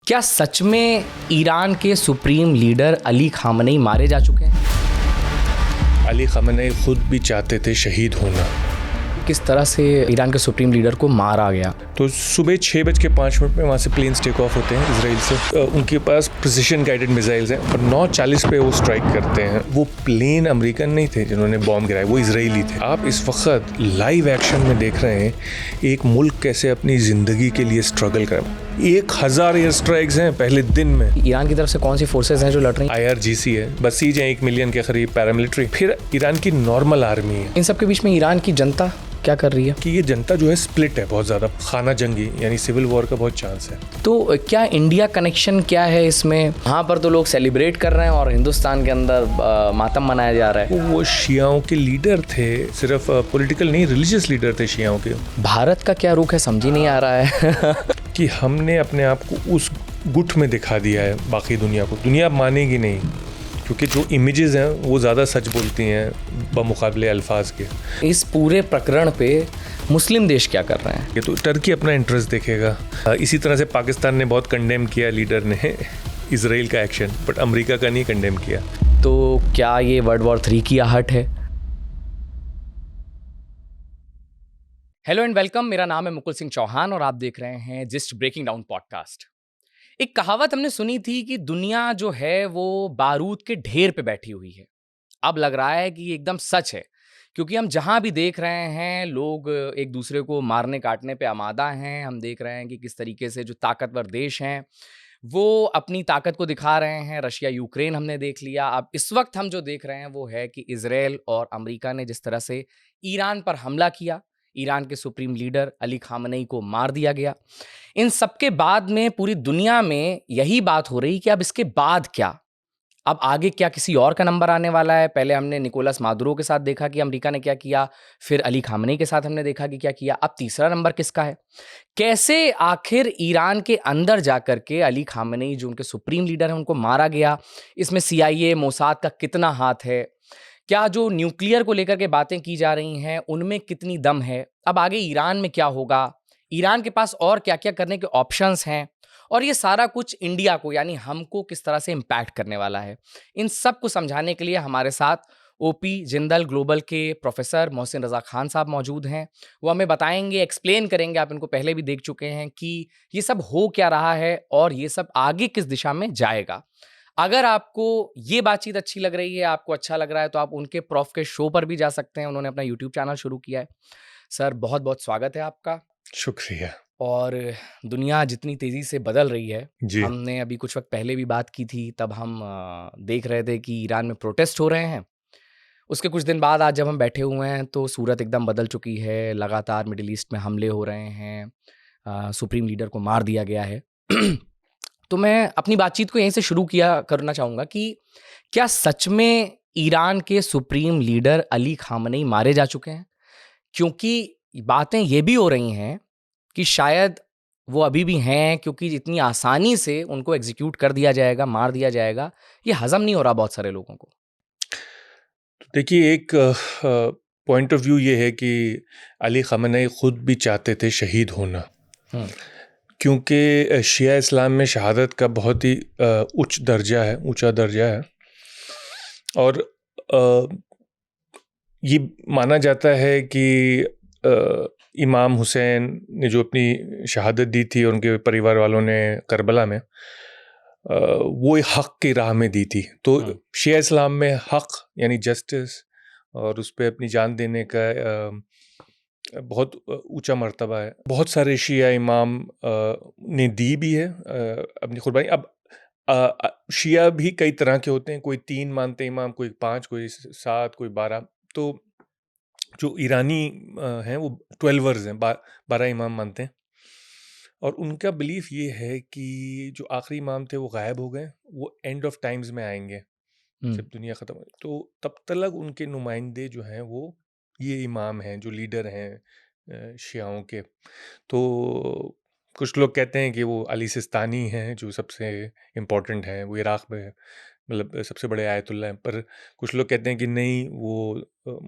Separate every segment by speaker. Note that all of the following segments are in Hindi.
Speaker 1: क्या सच में ईरान के सुप्रीम लीडर अली खामनेई मारे जा चुके हैं?
Speaker 2: अली ख़ामेनी खुद भी चाहते थे शहीद होना।
Speaker 1: किस तरह से ईरान के सुप्रीम लीडर को मारा गया?
Speaker 2: तो सुबह 6:05 में वहाँ से प्लेन्स टेक ऑफ होते हैं इसराइल से। उनके पास प्रिसिशन गाइडेड मिसाइल्स हैं और 9:40 पे वो स्ट्राइक करते हैं। वो प्लेन अमेरिकन नहीं थे जिन्होंने बॉम्ब गिराए, वो इजरायली थे। आप इस वक्त लाइव एक्शन में देख रहे हैं एक मुल्क कैसे अपनी ज़िंदगी के लिए स्ट्रगल कर। 1000 एयर स्ट्राइक्स हैं पहले दिन में।
Speaker 1: ईरान की तरफ से कौन सी फोर्सेज हैं जो लड़ रही हैं?
Speaker 2: IRGC है, बसीज हैं 1 मिलियन के करीब, पैरामिलिट्री, फिर ईरान की नॉर्मल आर्मी है।
Speaker 1: इन सब के बीच में ईरान की जनता क्या कर रही है?
Speaker 2: कि ये जनता जो है स्प्लिट है बहुत ज़्यादा, खाना जंगी यानी सिविल वॉर का बहुत चांस है।
Speaker 1: तो क्या इंडिया कनेक्शन क्या है इसमें? यहाँ पर तो लोग सेलिब्रेट कर रहे हैं और हिंदुस्तान के अंदर मातम मनाया जा रहा है।
Speaker 2: वो शियाओं के लीडर थे, सिर्फ पॉलिटिकल नहीं, रिलीजियस लीडर थे शियाओं के।
Speaker 1: भारत का क्या रुख है समझ ही नहीं आ रहा है।
Speaker 2: कि हमने अपने आप को उस गुट में दिखा दिया है बाकी दुनिया को। दुनिया मानेगी नहीं क्योंकि जो इमेजेस हैं वो ज़्यादा सच बोलती हैं बमुकाबले अल्फाज के।
Speaker 1: इस पूरे प्रकरण पे मुस्लिम देश क्या कर रहे हैं?
Speaker 2: ये तो टर्की अपना इंटरेस्ट देखेगा। इसी तरह से पाकिस्तान ने बहुत कंडेम किया लीडर ने इसराइल का एक्शन, बट अमेरिका का नहीं कंडेम किया।
Speaker 1: तो क्या ये वर्ल्ड वॉर 3 की आहट है? हेलो एंड वेलकम, मेरा नाम है मुकुल सिंह चौहान और आप देख रहे हैं जस्ट ब्रेकिंग डाउन पॉडकास्ट। एक कहावत हमने सुनी थी कि दुनिया जो है वो बारूद के ढेर पे बैठी हुई है। अब लग रहा है कि ये एकदम सच है, क्योंकि हम जहां भी देख रहे हैं लोग एक दूसरे को मारने काटने पे आमादा हैं। हम देख रहे हैं कि किस तरीके से जो ताकतवर देश हैं वो अपनी ताकत को दिखा रहे हैं। रशिया यूक्रेन हमने देख लिया। अब इस वक्त हम जो देख रहे हैं वो है कि इजराइल और अमेरिका ने जिस तरह से ईरान पर हमला किया, ईरान के सुप्रीम लीडर अली खामनेई को मार दिया गया। इन सबके बाद में पूरी दुनिया में यही बात हो रही कि अब इसके बाद क्या, अब आगे क्या किसी और का नंबर आने वाला है? पहले हमने निकोलस मादुरो के साथ देखा कि अमेरिका ने क्या किया, फिर अली खामनेई के साथ हमने देखा कि क्या किया, अब तीसरा नंबर किसका है? कैसे आखिर ईरान के अंदर जाकर के अली खामनेई जो उनके सुप्रीम लीडर हैं उनको मारा गया? इसमें CIA मोसाद का कितना हाथ है? क्या जो न्यूक्लियर को लेकर के बातें की जा रही हैं उनमें कितनी दम है? अब आगे ईरान में क्या होगा? ईरान के पास और क्या-क्या करने के ऑप्शंस हैं? और ये सारा कुछ इंडिया को यानी हमको किस तरह से इम्पैक्ट करने वाला है? इन सब को समझाने के लिए हमारे साथ OP जिंदल ग्लोबल के प्रोफेसर मोहसिन रज़ा खान साहब मौजूद हैं। वो हमें बताएंगे, एक्सप्लेन करेंगे, आप इनको पहले भी देख चुके हैं, कि ये सब हो क्या रहा है और ये सब आगे किस दिशा में जाएगा। अगर आपको ये बातचीत अच्छी लग रही है, आपको अच्छा लग रहा है, तो आप उनके प्रोफ के शो पर भी जा सकते हैं। उन्होंने अपना यूट्यूब चैनल शुरू किया है। सर बहुत-बहुत स्वागत है आपका।
Speaker 2: शुक्रिया
Speaker 1: और दुनिया जितनी तेज़ी से बदल रही है,
Speaker 2: जी।
Speaker 1: हमने अभी कुछ वक़्त पहले भी बात की थी, तब हम देख रहे थे कि ईरान में प्रोटेस्ट हो रहे हैं। उसके कुछ दिन बाद आज जब हम बैठे हुए हैं तो सूरत एकदम बदल चुकी है। लगातार मिडल ईस्ट में हमले हो रहे हैं। सुप्रीम लीडर को मार दिया गया है। तो मैं अपनी बातचीत को यहीं से शुरू किया करना चाहूँगा कि क्या सच में ईरान के सुप्रीम लीडर अली खामनेई मारे जा चुके हैं? क्योंकि बातें ये भी हो रही हैं कि शायद वो अभी भी हैं, क्योंकि इतनी आसानी से उनको एग्जीक्यूट कर दिया जाएगा, मार दिया जाएगा, ये हज़म नहीं हो रहा बहुत सारे लोगों को।
Speaker 2: तो देखिए, एक पॉइंट ऑफ व्यू ये है कि अली ख़ामेनी खुद भी चाहते थे शहीद होना,
Speaker 1: हुँ,
Speaker 2: क्योंकि शिया इस्लाम में शहादत का बहुत ही ऊंचा दर्जा है। और अ, ये माना जाता है कि इमाम हुसैन ने जो अपनी शहादत दी थी और उनके परिवार वालों ने करबला में, वो एक हक़ की राह में दी थी। तो
Speaker 1: हुँ,
Speaker 2: शिया इस्लाम में हक़ यानी जस्टिस और उस पे अपनी जान देने का बहुत ऊंचा मर्तबा है। बहुत सारे शिया इमाम ने दी भी है अपनी कुर्बानी। अब शिया भी कई तरह के होते हैं, कोई 3 मानते हैं इमाम, कोई 5, कोई 7, कोई 12। तो जो ईरानी हैं वो 12ers हैं, 12 इमाम मानते हैं। और उनका बिलीफ ये है कि जो आखिरी इमाम थे वो गायब हो गए, वो एंड ऑफ टाइम्स में आएंगे
Speaker 1: हुँ,
Speaker 2: जब दुनिया ख़त्म हो। तो तब तक उनके नुमाइंदे जो हैं वो ये इमाम हैं जो लीडर हैं शियाओं के। तो कुछ लोग कहते हैं कि वो अली सिस्तानी हैं जो सबसे इम्पोर्टेंट हैं, वो इराक़ में मतलब सबसे बड़े आयतुल्ला हैं, पर कुछ लोग कहते हैं कि नहीं, वो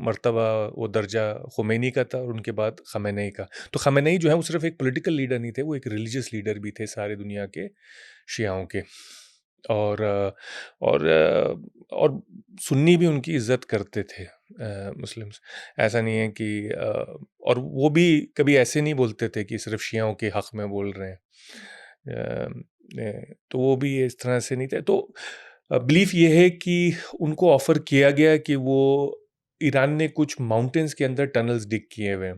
Speaker 2: मर्तबा, वो दर्जा खुमैनी का था और उनके बाद खamenei का। तो खamenei जो है वो सिर्फ एक पॉलिटिकल लीडर नहीं थे, वो एक रिलीजियस लीडर भी थे सारे दुनिया के शियाओं के। और और सुन्नी भी उनकी इज्जत करते थे, मुस्लिम्स। ऐसा नहीं है कि और वो भी कभी ऐसे नहीं बोलते थे कि सिर्फ शियाओं के हक में बोल रहे हैं। तो वो भी इस तरह से नहीं थे। तो बिलीफ ये है कि उनको ऑफर किया गया कि वो ईरान ने कुछ माउंटेन्स के अंदर टनल्स डिग किए हुए हैं,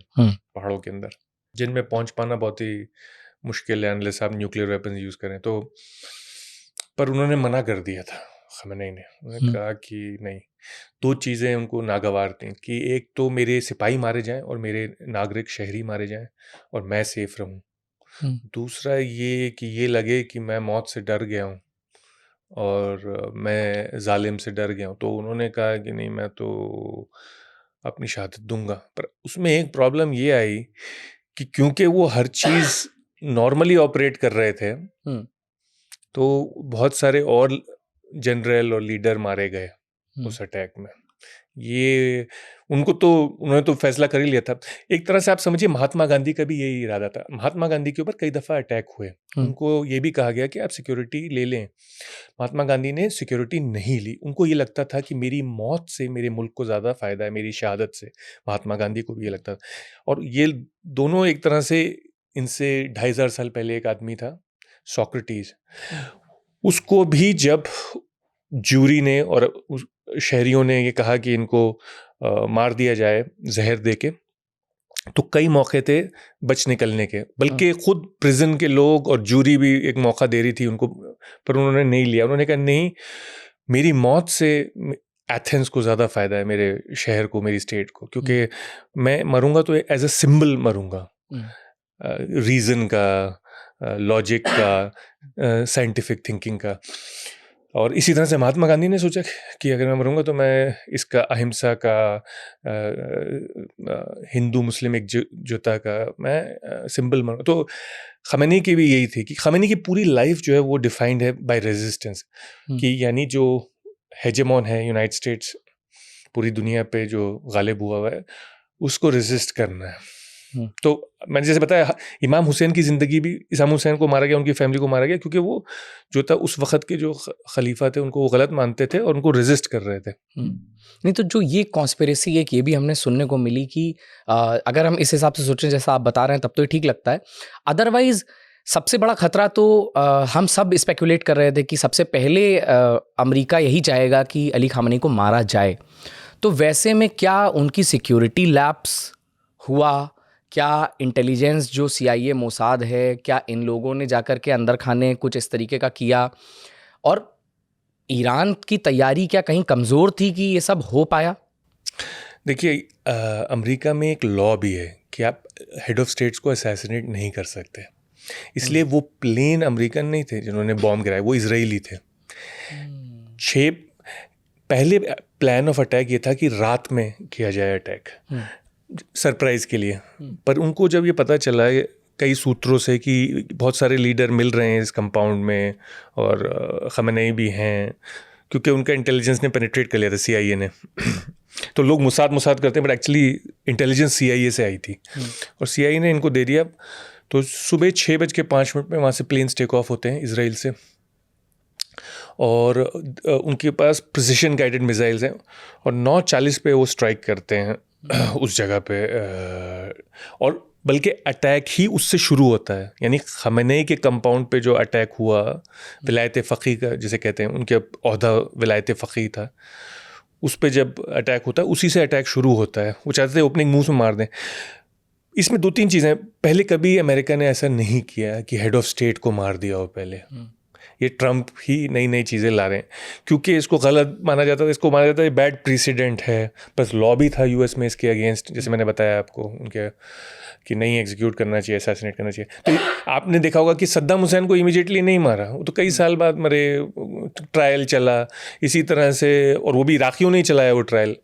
Speaker 2: पहाड़ों के अंदर, जिनमें पहुंच पाना बहुत ही मुश्किल है अनलेस आप न्यूक्लियर वेपन्स यूज करें। तो पर उन्होंने मना कर दिया था, खamenei ने। उन्होंने कहा कि नहीं, दो चीज़ें उनको नागवार थी कि एक तो मेरे सिपाही मारे जाएं और मेरे नागरिक शहरी मारे जाएं और मैं सेफ रहूं। दूसरा ये कि ये लगे कि मैं मौत से डर गया हूं और मैं जालिम से डर गया हूं। तो उन्होंने कहा कि नहीं, मैं तो अपनी शहादत दूंगा। पर उसमें एक प्रॉब्लम ये आई कि क्योंकि वो हर चीज़ नॉर्मली ऑपरेट कर रहे थे, तो बहुत सारे और जनरल और लीडर मारे गए उस अटैक में। ये उनको तो उन्होंने तो फैसला कर ही लिया था। एक तरह से आप समझिए महात्मा गांधी का भी यही इरादा था। महात्मा गांधी के ऊपर कई दफ़ा अटैक हुए, उनको ये भी कहा गया कि आप सिक्योरिटी ले लें। महात्मा गांधी ने सिक्योरिटी नहीं ली। उनको ये लगता था कि मेरी मौत से मेरे मुल्क को ज़्यादा फ़ायदा है, मेरी शहादत से। महात्मा गांधी को भी ये लगता था। और ये दोनों एक तरह से, इनसे 2500 साल पहले एक आदमी था सोक्रेटिस, उसको भी जब जूरी ने और शहरियों ने ये कहा कि इनको मार दिया जाए जहर देके, तो कई मौके थे बच निकलने के, बल्कि खुद प्रिजन के लोग और जूरी भी एक मौका दे रही थी उनको, पर उन्होंने नहीं लिया। उन्होंने कहा नहीं, मेरी मौत से एथेंस को ज़्यादा फ़ायदा है, मेरे शहर को, मेरी स्टेट को, क्योंकि मैं मरूंगा तो एज अ सिंबल मरूंगा, रीज़न का, लॉजिक का, साइंटिफिक थिंकिंग का। और इसी तरह से महात्मा गांधी ने सोचा कि अगर मैं मरूंगा तो मैं इसका अहिंसा का, हिंदू मुस्लिम एकजुटता का मैं सिंबल मरूंगा। तो खamenei की भी यही थी कि खamenei की पूरी लाइफ जो है वो डिफाइंड है बाय रेजिस्टेंस, कि यानी जो हेजेमॉन है यूनाइटेड स्टेट्स, पूरी दुनिया पे जो गालिब हुआ है, उसको रेजिस्ट करना है। तो मैंने जैसे बताया, इमाम हुसैन की ज़िंदगी भी, इमाम हुसैन को मारा गया, उनकी फैमिली को मारा गया, क्योंकि वो जो था उस वक़्त के जो खलीफा थे उनको वो गलत मानते थे और उनको रेजिस्ट कर रहे थे।
Speaker 1: नहीं, तो जो ये कॉन्स्पिरेसी एक ये भी हमने सुनने को मिली कि अगर हम इस हिसाब से सोचें जैसा आप बता रहे हैं, तब तो ये ठीक लगता है। अदरवाइज सबसे बड़ा खतरा तो हम सब स्पेकुलेट कर रहे थे कि सबसे पहले अमेरिका यही चाहेगा कि अली खामेनी को मारा जाए। तो वैसे में क्या उनकी सिक्योरिटी लैप्स हुआ? क्या इंटेलिजेंस जो CIA मोसाद है, क्या इन लोगों ने जाकर के अंदर खाने कुछ इस तरीके का किया? और ईरान की तैयारी क्या कहीं कमज़ोर थी कि ये सब हो पाया?
Speaker 2: देखिए, अमेरिका में एक लॉ भी है कि आप हेड ऑफ स्टेट्स को असैसिनेट नहीं कर सकते, इसलिए वो प्लेन अमेरिकन नहीं थे जिन्होंने बॉम्ब गिराए, वो इजरायली थे। पहले प्लान ऑफ अटैक ये था कि रात में किया जाए अटैक, सरप्राइज के लिए। पर उनको जब ये पता चला कई सूत्रों से कि बहुत सारे लीडर मिल रहे हैं इस कंपाउंड में और खamenei भी हैं, क्योंकि उनका इंटेलिजेंस ने पेनिट्रेट कर लिया था, CIA ने। तो लोग मुसाद करते हैं, बट एक्चुअली इंटेलिजेंस CIA से आई थी और CIA ने इनको दे दिया। तो सुबह 6:05 में वहाँ से प्लेन्स टेक ऑफ होते हैं इसराइल से, और उनके पास प्रिसिशन गाइडेड मिसाइल्स हैं, और 9:40 पे वो स्ट्राइक करते हैं उस जगह पे। और बल्कि अटैक ही उससे शुरू होता है, यानी खamenei के कंपाउंड पे जो अटैक हुआ, विलायत फ़क़ीह का जिसे कहते हैं, उनके ओहदा विलायत फ़क़ीह था, उस पे जब अटैक होता है उसी से अटैक शुरू होता है। वो चाहते थे ओपनिंग मूव में मार दें। इसमें 2-3 चीज़ें, पहले कभी अमेरिका ने ऐसा नहीं किया कि हेड ऑफ स्टेट को मार दिया हो पहले। ये ट्रंप ही नई चीज़ें ला रहे हैं, क्योंकि इसको गलत माना जाता था, इसको माना जाता है बैड प्रेसिडेंट है। बस लॉ भी था US में इसके अगेंस्ट, जैसे मैंने बताया आपको, उनके कि नहीं एग्जीक्यूट करना चाहिए, असैसिनेट करना चाहिए। तो आपने देखा होगा कि सद्दाम हुसैन को इमीडिएटली नहीं मारा, वो तो कई साल बाद मरे, ट्रायल चला इसी तरह से, और वो भी इराकियों ने चलाया वो ट्रायल।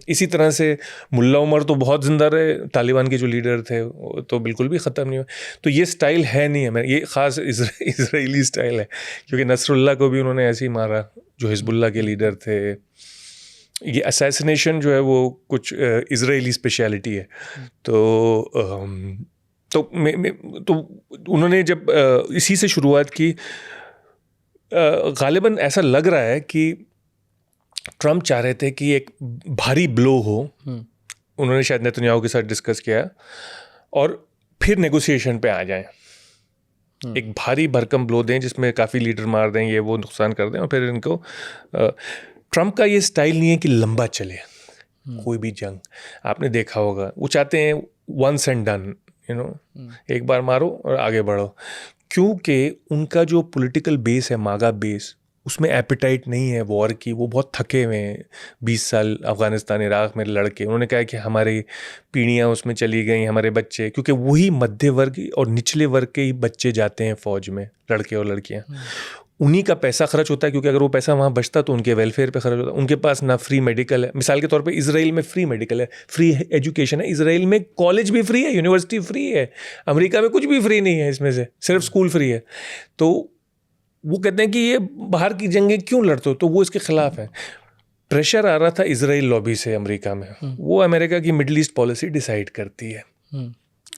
Speaker 2: इसी तरह से मुल्ला उमर तो बहुत जिंदा रहे, तालिबान के जो लीडर थे वो तो बिल्कुल भी ख़त्म नहीं हुआ। तो ये स्टाइल है नहीं हमें, ये ख़ास इजरायली स्टाइल है, क्योंकि नसरुल्लाह को भी उन्होंने ऐसे ही मारा जो हिजबुल्लाह के लीडर थे। ये असैसिनेशन जो है वो कुछ इजरायली स्पेशलिटी है। तो उन्होंने जब इसी से शुरुआत की, गालिबन ऐसा लग रहा है कि ट्रम्प चाह रहे थे कि एक भारी ब्लो हो। उन्होंने शायद नेतन्याहू के साथ डिस्कस किया और फिर नेगोशिएशन पे आ जाएं, एक भारी भरकम ब्लो दें जिसमें काफ़ी लीडर मार दें, ये वो नुकसान कर दें, और फिर इनको ट्रम्प का ये स्टाइल नहीं है कि लंबा चले कोई भी जंग। आपने देखा होगा वो चाहते हैं वंस एंड डन, एक बार मारो और आगे बढ़ो, क्योंकि उनका जो पॉलिटिकल बेस है, मागा बेस, उसमें एपिटाइट नहीं है वॉर की। वो बहुत थके हुए हैं 20 साल अफ़गानिस्तान इराक़ में लड़के। उन्होंने कहा कि हमारी पीढ़ियाँ उसमें चली गई, हमारे बच्चे, क्योंकि वही मध्य वर्ग और निचले वर्ग के ही बच्चे जाते हैं फ़ौज में, लड़के और लड़कियाँ। उन्हीं का पैसा खर्च होता है, क्योंकि अगर वो पैसा वहाँ बचता तो उनके वेलफेयर पे खर्च होता। उनके पास ना फ्री मेडिकल है, मिसाल के तौर पे इजराइल में फ्री मेडिकल है, फ्री एजुकेशन है, इजराइल में कॉलेज भी फ्री है, यूनिवर्सिटी फ्री है। अमेरिका में कुछ भी फ्री नहीं है, इसमें से सिर्फ स्कूल फ्री है। तो वो कहते हैं कि ये बाहर की जंगें क्यों लड़ते हो, तो वो इसके खिलाफ है। प्रेशर आ रहा था इजराइल लॉबी से अमेरिका में, वो अमेरिका की मिडल ईस्ट पॉलिसी डिसाइड करती है।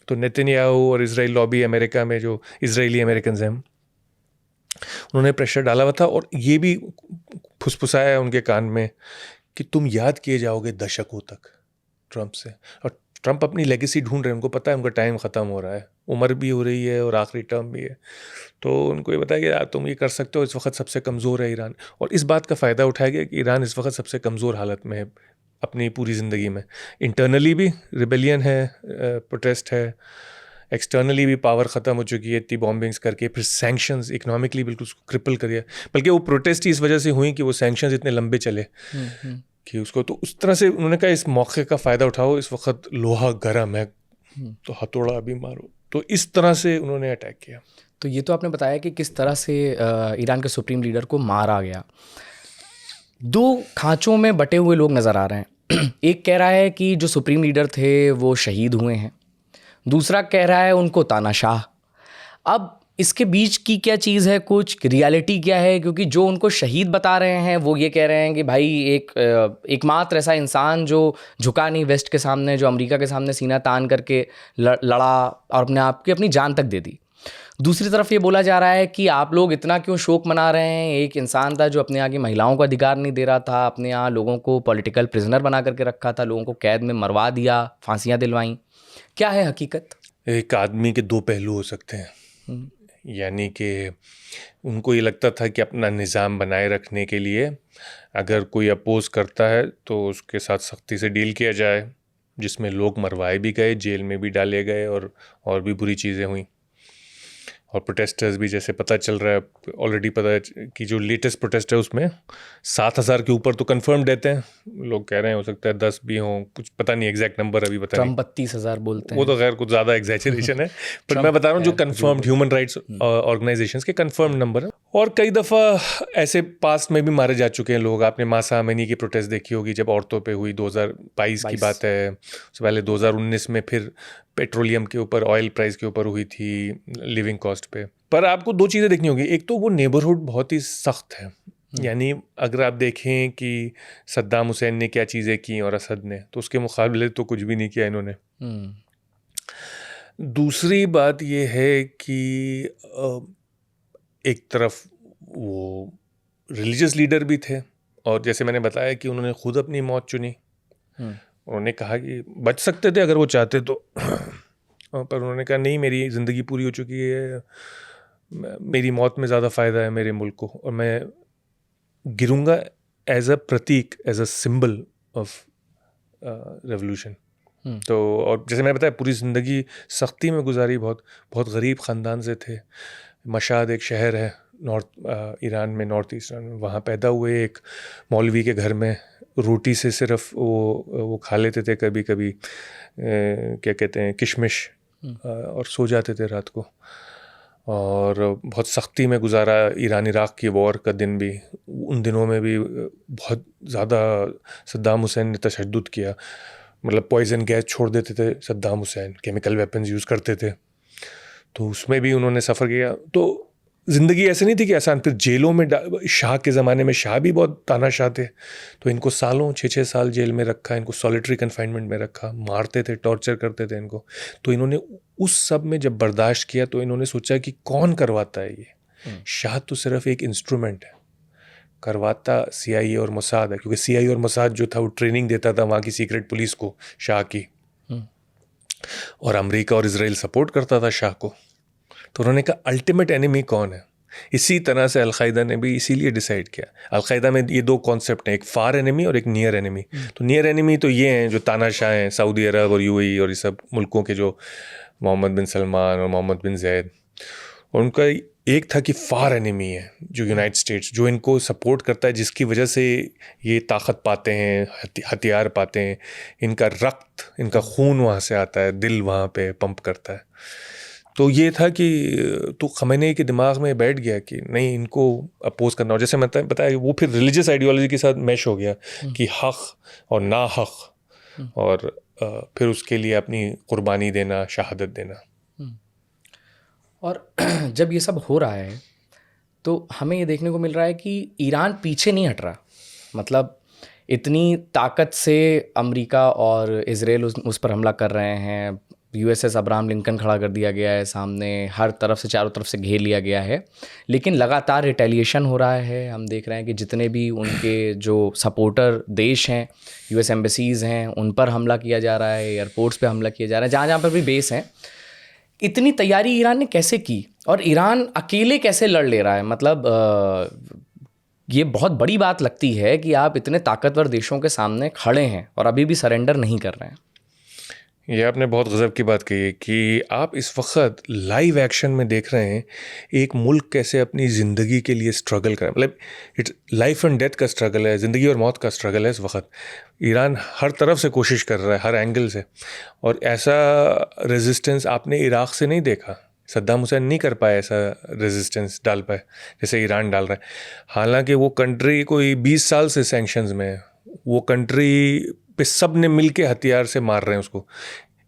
Speaker 2: तो नेतन्याहू और इजराइल लॉबी अमेरिका में, जो इजरायली अमेरिकन हैं, उन्होंने प्रेशर डाला हुआ था और ये भी फुसफुसाया उनके कान में कि तुम याद किए जाओगे दशकों तक ट्रंप से। और ट्रंप अपनी लेगेसी ढूंढ रहे हैं, उनको पता है उनका टाइम ख़त्म हो रहा है, उम्र भी हो रही है और आखिरी टर्म भी है। तो उनको ये बताया कि यार तुम ये कर सकते हो, इस वक्त सबसे कमज़ोर है ईरान। और इस बात का फ़ायदा उठाया गया कि ईरान इस वक्त सबसे कमज़ोर हालत में है अपनी पूरी ज़िंदगी में। इंटरनली भी रिबेलियन है, प्रोटेस्ट है, एक्सटर्नली भी पावर ख़त्म हो चुकी है इतनी बॉम्बिंग्स करके, फिर सैंक्शंस इकोनॉमिकली बिल्कुल उसको क्रिपल करिए। बल्कि वो प्रोटेस्ट ही इस वजह से हुई कि वो सैंक्शंस इतने लंबे चले कि उसको, तो उस तरह से उन्होंने कहा इस मौके का फ़ायदा उठाओ, इस वक्त लोहा गर्म है तो हथौड़ा अभी मारो। तो इस तरह से उन्होंने अटैक किया।
Speaker 1: तो ये तो आपने बताया कि किस तरह से ईरान के सुप्रीम लीडर को मारा गया। दो खांचों में बटे हुए लोग नज़र आ रहे हैं। एक कह रहा है कि जो सुप्रीम लीडर थे वो शहीद हुए हैं, दूसरा कह रहा है उनको तानाशाह। अब इसके बीच की क्या चीज़ है, कुछ रियलिटी क्या है? क्योंकि जो उनको शहीद बता रहे हैं वो ये कह रहे हैं कि भाई एकमात्र ऐसा इंसान जो झुका नहीं वेस्ट के सामने, जो अमेरिका के सामने सीना तान करके लड़ा और अपने आप की अपनी जान तक दे दी। दूसरी तरफ ये बोला जा रहा है कि आप लोग इतना क्यों शोक मना रहे हैं, एक इंसान था जो अपने यहाँ की महिलाओं को अधिकार नहीं दे रहा था, अपने यहाँ लोगों को पॉलिटिकल प्रिजनर बना करके रखा था, लोगों को कैद में मरवा दिया, फांसियाँ दिलवाईं। क्या है हकीकत?
Speaker 2: एक आदमी के दो पहलू हो सकते हैं। यानी कि उनको ये लगता था कि अपना निज़ाम बनाए रखने के लिए अगर कोई अपोज करता है तो उसके साथ सख्ती से डील किया जाए, जिसमें लोग मरवाए भी गए, जेल में भी डाले गए और भी बुरी चीज़ें हुई। और प्रोटेस्टर्स भी, जैसे पता चल रहा है ऑलरेडी, पता है कि जो लेटेस्ट प्रोटेस्ट है उसमें 7,000 के ऊपर तो कंफर्म देते हैं, लोग कह रहे हैं हो सकता है 10 भी हों, कुछ पता नहीं एग्जैक्ट नंबर अभी पता नहीं।
Speaker 1: 32,000 बोलते हैं,
Speaker 2: वो तो खैर कुछ ज़्यादा एग्जैजरेशन है, पर मैं बता रहा हूँ जो कंफर्म्ड ह्यूमन राइट्स ऑर्गेनाइजेशंस के कंफर्म नंबर है। और कई दफ़ा ऐसे पास्ट में भी मारे जा चुके हैं लोग। आपने मासा अमनी की प्रोटेस्ट देखी होगी जब औरतों पे हुई, 2022 की बात है। उससे पहले 2019 में फिर पेट्रोलियम के ऊपर, ऑयल प्राइस के ऊपर हुई थी, लिविंग कॉस्ट पे। पर आपको दो चीज़ें देखनी होगी, एक तो वो नेबरहुड बहुत ही सख्त है। यानी अगर आप देखें कि सद्दाम हुसैन ने क्या चीज़ें की और असद ने, तो उसके मुकाबले तो कुछ भी नहीं किया इन्होंने। दूसरी बात ये है कि एक तरफ वो रिलीजियस लीडर भी थे, और जैसे मैंने बताया कि उन्होंने खुद अपनी मौत चुनी। उन्होंने कहा कि बच सकते थे अगर वो चाहते तो, पर उन्होंने कहा नहीं, मेरी ज़िंदगी पूरी हो चुकी है, मेरी मौत में ज़्यादा फ़ायदा है मेरे मुल्क को, और मैं गिरूंगा एज अ प्रतीक, as a symbol of revolution. तो और जैसे मैंने बताया पूरी ज़िंदगी सख्ती में गुजारी, बहुत गरीब ख़ानदान से थे। मशाद एक शहर है नॉर्थ ईरान में, नॉर्थ ईस्ट ईरान में, वहाँ पैदा हुए एक मौलवी के घर में। रोटी से सिर्फ वो खा लेते थे कभी कभी, क्या कहते हैं, किशमिश, और सो जाते थे रात को। और बहुत सख्ती में गुजारा ईरान इराक़ की वॉर का दिन भी। उन दिनों में भी बहुत ज़्यादा सद्दाम हुसैन ने तशद्दुद किया, मतलब पॉइजन गैस छोड़ देते थे Saddam Hussain, chemical weapons use करते थे, तो उसमें भी उन्होंने सफ़र किया। तो ज़िंदगी ऐसे नहीं थी कि आसान। फिर जेलों में शाह के ज़माने में शाह भी बहुत तानाशाह थे, तो इनको सालों 6-6 साल जेल में रखा, इनको सॉलिटरी कन्फाइनमेंट में रखा, मारते थे, टॉर्चर करते थे इनको। तो इन्होंने उस सब में जब बर्दाश्त किया तो इन्होंने सोचा कि कौन करवाता है ये, शाह तो सिर्फ एक इंस्ट्रूमेंट है, करवाता CIA और मोसाद है, क्योंकि CIA और मोसाद जो था वो ट्रेनिंग देता था वहाँ की सीक्रेट पुलिस को, शाह की, और अमेरिका और इजराइल सपोर्ट करता था शाह को। तो उन्होंने कहा अल्टीमेट एनिमी कौन है। इसी तरह से अलकायदा ने भी इसीलिए डिसाइड किया। अलकायदा में ये दो कॉन्सेप्ट हैं, एक फार एनिमी और एक नियर एनिमी। तो नियर एनिमी तो ये हैं जो तानाशाह हैं, सऊदी अरब और UAE और ये सब मुल्कों के, जो मोहम्मद बिन सलमान और मोहम्मद बिन जैद। और उनका एक था कि फार एनिमी है जो यूनाइटेड स्टेट्स, जो इनको सपोर्ट करता है, जिसकी वजह से ये ताकत पाते हैं, हथियार पाते हैं, इनका रक्त, इनका खून वहाँ से आता है, दिल वहाँ पे पंप करता है। तो ये था कि तो खमेनी के दिमाग में बैठ गया कि नहीं, इनको अपोज करना। और जैसे मैं बताया, वो फिर रिलीजियस आइडियोलॉजी के साथ मैश हो गया कि हक और ना हक, और फिर उसके लिए अपनी कुर्बानी देना, शहादत देना।
Speaker 1: और जब ये सब हो रहा है तो हमें ये देखने को मिल रहा है कि ईरान पीछे नहीं हट रहा। मतलब इतनी ताकत से अमेरिका और इजराइल उस पर हमला कर रहे हैं, USS अब्राहम लिंकन खड़ा कर दिया गया है सामने, हर तरफ से, चारों तरफ से घेर लिया गया है, लेकिन लगातार रिटेलिएशन हो रहा है। हम देख रहे हैं कि जितने भी उनके जो सपोर्टर देश हैं, US एम्बेसीज़ हैं, उन पर हमला किया जा रहा है, एयरपोर्ट्स पे हमला किया जा रहा है, जहाँ जहाँ पर भी बेस हैं। इतनी तैयारी ईरान ने कैसे की, और ईरान अकेले कैसे लड़ ले रहा है? मतलब ये बहुत बड़ी बात लगती है कि आप इतने ताकतवर देशों के सामने खड़े हैं और अभी भी सरेंडर नहीं कर रहे हैं।
Speaker 2: ये आपने बहुत गज़ब की बात कही है कि आप इस वक्त लाइव एक्शन में देख रहे हैं एक मुल्क कैसे अपनी ज़िंदगी के लिए स्ट्रगल कर, मतलब इट्स लाइफ एंड डेथ का स्ट्रगल है, ज़िंदगी और मौत का स्ट्रगल है। इस वक्त ईरान हर तरफ से कोशिश कर रहा है, हर एंगल से, और ऐसा रेजिस्टेंस आपने इराक़ से नहीं देखा। सद्दाम हुसैन नहीं कर पाए ऐसा रेजिस्टेंस डाल पाए जैसे ईरान डाल रहा है। हालांकि वो कंट्री कोई 20 साल से सैंक्शंस में है, वो कंट्री पे सब ने मिल के हथियार से मार रहे हैं उसको।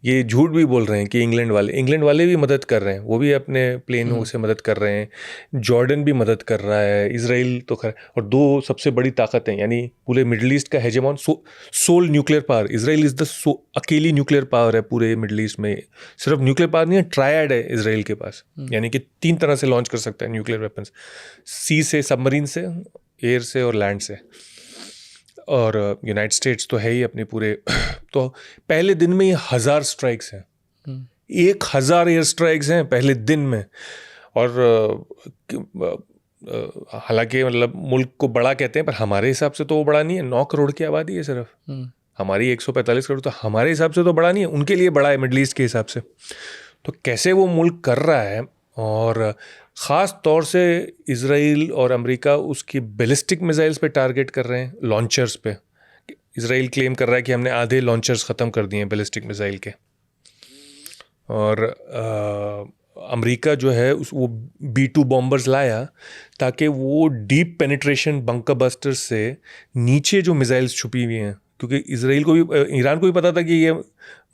Speaker 2: ये झूठ भी बोल रहे हैं कि इंग्लैंड वाले भी मदद कर रहे हैं, वो भी अपने प्लेनों से मदद कर रहे हैं, जॉर्डन भी मदद कर रहा है, इजराइल तो कर, और दो सबसे बड़ी ताकतें यानी पूरे मिडल ईस्ट का hegemon, sole nuclear power. Israel is the अकेली न्यूक्लियर पावर है पूरे मिडल ईस्ट में। सिर्फ न्यूक्लियर पावर नहीं है, ट्रायड है इजराइल के पास, यानी कि 3 तरह से लॉन्च कर सकता है न्यूक्लियर वेपन्स, सी से, सबमरीन से, एयर से और लैंड से। और यूनाइटेड स्टेट्स तो है ही अपने पूरे। तो पहले दिन में ये 1000 स्ट्राइक्स हैं, 1000 एयर स्ट्राइक्स हैं पहले दिन में। और हालांकि मतलब मुल्क को बड़ा कहते हैं, पर हमारे हिसाब से तो वो बड़ा नहीं है। 9 करोड़ की आबादी है सिर्फ, हमारी 145 करोड़, तो हमारे हिसाब से तो बड़ा नहीं है, उनके लिए बड़ा है मिडल ईस्ट के हिसाब से। तो कैसे वो मुल्क कर रहा है, और ख़ास तौर से इजराइल और अमेरिका उसकी बैलिस्टिक मिसाइल्स पे टारगेट कर रहे हैं, लॉन्चर्स पे। इजराइल क्लेम कर रहा है कि हमने आधे लॉन्चर्स ख़त्म कर दिए हैं बैलिस्टिक मिसाइल के, और अमेरिका जो है वो B-2 बॉम्बर्स लाया ताकि वो डीप पेनिट्रेशन बंकर बस्टर्स से नीचे जो मिसाइल्स छुपी हुई हैं, क्योंकि इजराइल को भी, ईरान को भी पता था कि ये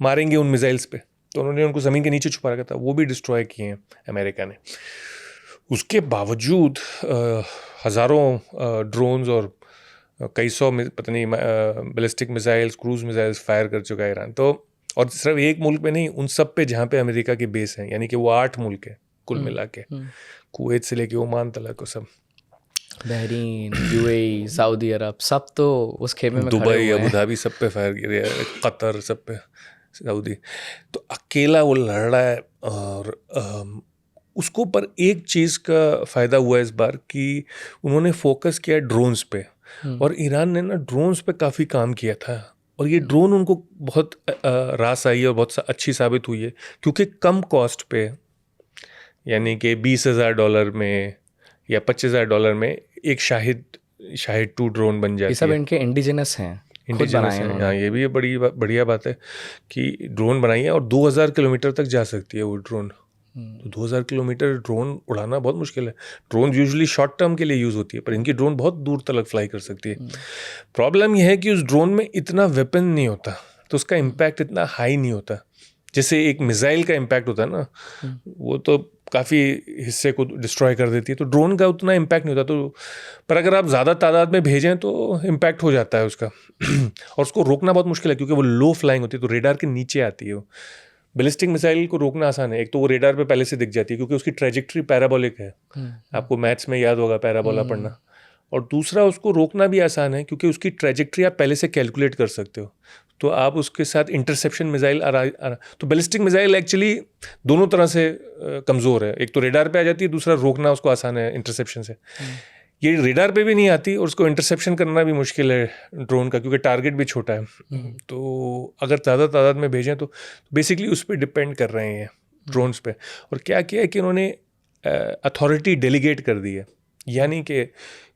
Speaker 2: मारेंगे उन मिसाइल्स पे, तो उन्होंने उनको ज़मीन के नीचे छुपा रखा था, वो भी डिस्ट्रॉय किए हैं अमेरिका ने। उसके बावजूद हज़ारों ड्रोन्स और कई सौ पता नहीं ballistic missiles, cruise missiles fire कर चुका है ईरान। तो और सिर्फ एक मुल्क पे नहीं, उन सब पे जहाँ पे अमेरिका के बेस हैं, यानी कि वो 8 मुल्क है कुल मिला के, कुवैत से लेके ओमान तक को सब,
Speaker 1: बहरीन, UAE, सऊदी अरब, सब तो उस खेमे में,
Speaker 2: दुबई, अबू धाबी, सब पे फायर गिरे, कतर, सब पे, सऊदी। तो अकेला वो लड़ रहा है। और उसको पर एक चीज़ का फ़ायदा हुआ इस बार कि उन्होंने फोकस किया ड्रोन्स पे, और ईरान ने ना ड्रोन्स पे काफ़ी काम किया था, और ये ड्रोन उनको बहुत रास आई और बहुत अच्छी साबित हुई है, क्योंकि कम कॉस्ट पे, यानी कि $20,000 में या $25,000 में एक शाहिद 2 ड्रोन बन जाती है।
Speaker 1: ये सब इनके इंडिजिनस हैं,
Speaker 2: इंडिजिनस हैं। हाँ, ये भी बड़ी बढ़िया बात है कि ड्रोन बनाई है, और 2000 किलोमीटर तक जा सकती है वो ड्रोन। तो 2000 किलोमीटर ड्रोन उड़ाना बहुत मुश्किल है। ड्रोन यूजुअली शॉर्ट टर्म के लिए यूज़ होती है, पर इनकी ड्रोन बहुत दूर तक फ्लाई कर सकती है। प्रॉब्लम यह है कि उस ड्रोन में इतना वेपन नहीं होता, तो उसका इम्पैक्ट इतना हाई नहीं होता। जैसे एक मिसाइल का इम्पैक्ट होता है ना, वो तो काफ़ी हिस्से को डिस्ट्रॉय कर देती है, तो ड्रोन का उतना इम्पैक्ट नहीं होता। तो पर अगर आप ज़्यादा तादाद में भेजें तो इम्पैक्ट हो जाता है उसका और उसको रोकना बहुत मुश्किल है, क्योंकि वो लो फ्लाइंग होती है, तो रेडार के नीचे आती है वो। बैलिस्टिक मिसाइल को रोकना आसान है, एक तो वो रेडार पे पहले से दिख जाती है, क्योंकि उसकी ट्रेजेक्ट्री पैराबोलिक है। आपको मैथ्स में याद होगा पैराबोला पढ़ना। और दूसरा, उसको रोकना भी आसान है, क्योंकि उसकी ट्रेजेक्ट्री आप पहले से कैलकुलेट कर सकते हो। तो आप उसके साथ इंटरसेप्शन मिसाइल तो बैलिस्टिक मिसाइल एक्चुअली दोनों तरह से कमज़ोर है। एक तो रेडार पे आ जाती है, दूसरा रोकना उसको आसान है इंटरसेप्शन से। ये रेडार पे भी नहीं आती और उसको इंटरसेप्शन करना भी मुश्किल है ड्रोन का, क्योंकि टारगेट भी छोटा है। तो अगर ज़्यादा तादाद में भेजें तो बेसिकली उस पर डिपेंड कर रहे हैं ड्रोन्स पे। और क्या किया है कि उन्होंने अथॉरिटी डेलीगेट कर दी है, यानी कि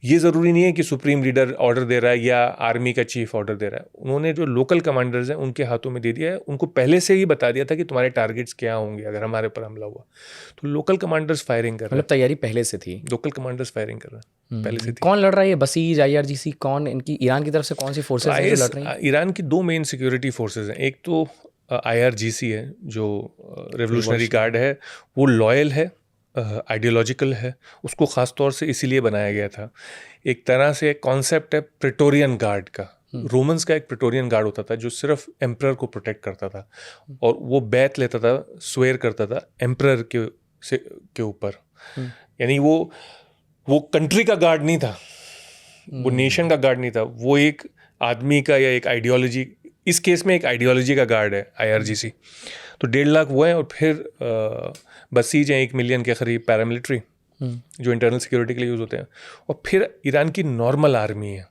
Speaker 2: ये ज़रूरी नहीं है कि सुप्रीम लीडर ऑर्डर दे रहा है या आर्मी का चीफ ऑर्डर दे रहा है। उन्होंने जो लोकल कमांडर्स हैं उनके हाथों में दे दिया है, उनको पहले से ही बता दिया था कि तुम्हारे टारगेट्स क्या होंगे अगर हमारे पर हमला हुआ। तो लोकल कमांडर्स फायरिंग कर रहे
Speaker 1: मतलब तैयारी पहले से थी।
Speaker 2: लोकल कमांडर्स फायरिंग कर रहे हैं पहले से थी।
Speaker 1: कौन लड़ रहा है ये बसीज, IRGC, कौन इनकी ईरान की तरफ से कौन सी फोर्सेज हैं जो लड़ रही हैं?
Speaker 2: ईरान की दो मेन सिक्योरिटी फोर्सेज हैं। एक तो IRGC है जो रेवोल्यूशनरी गार्ड है, वो लॉयल है, आइडियोलॉजिकल है, उसको ख़ास तौर से इसीलिए बनाया गया था। एक तरह से कॉन्सेप्ट है प्रेटोरियन गार्ड का। रोमन्स का एक प्रेटोरियन गार्ड होता था जो सिर्फ एम्परर को प्रोटेक्ट करता था, और वो बैत लेता था, स्वेयर करता था एम्परर के ऊपर। यानी वो कंट्री का गार्ड नहीं था, वो नेशन का गार्ड नहीं था, वो एक आदमी का या एक आइडियोलॉजी, इस केस में एक आइडियोलॉजी का गार्ड है IRGC। तो 1.5 लाख वो हैं, और फिर बसीज हैं 1 मिलियन के करीब पैरामिलिट्री जो इंटरनल सिक्योरिटी के लिए यूज़ होते हैं। और फिर ईरान की नॉर्मल आर्मी है,